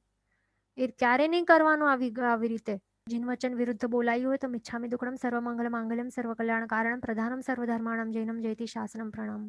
S1: એ ક્યારે નહીં કરવાનું આવી રીતે. જીન વચન વિરુદ્ધ બોલાયું હોય તો મિચ્છામિ દુક્કડમ સર્વમંગલ માંગલ્યમ સર્વકલ્યાણ કારણમ પ્રધાનમ સર્વધર્માણમ જૈનમ જયતિ શાસનમ પ્રણામ.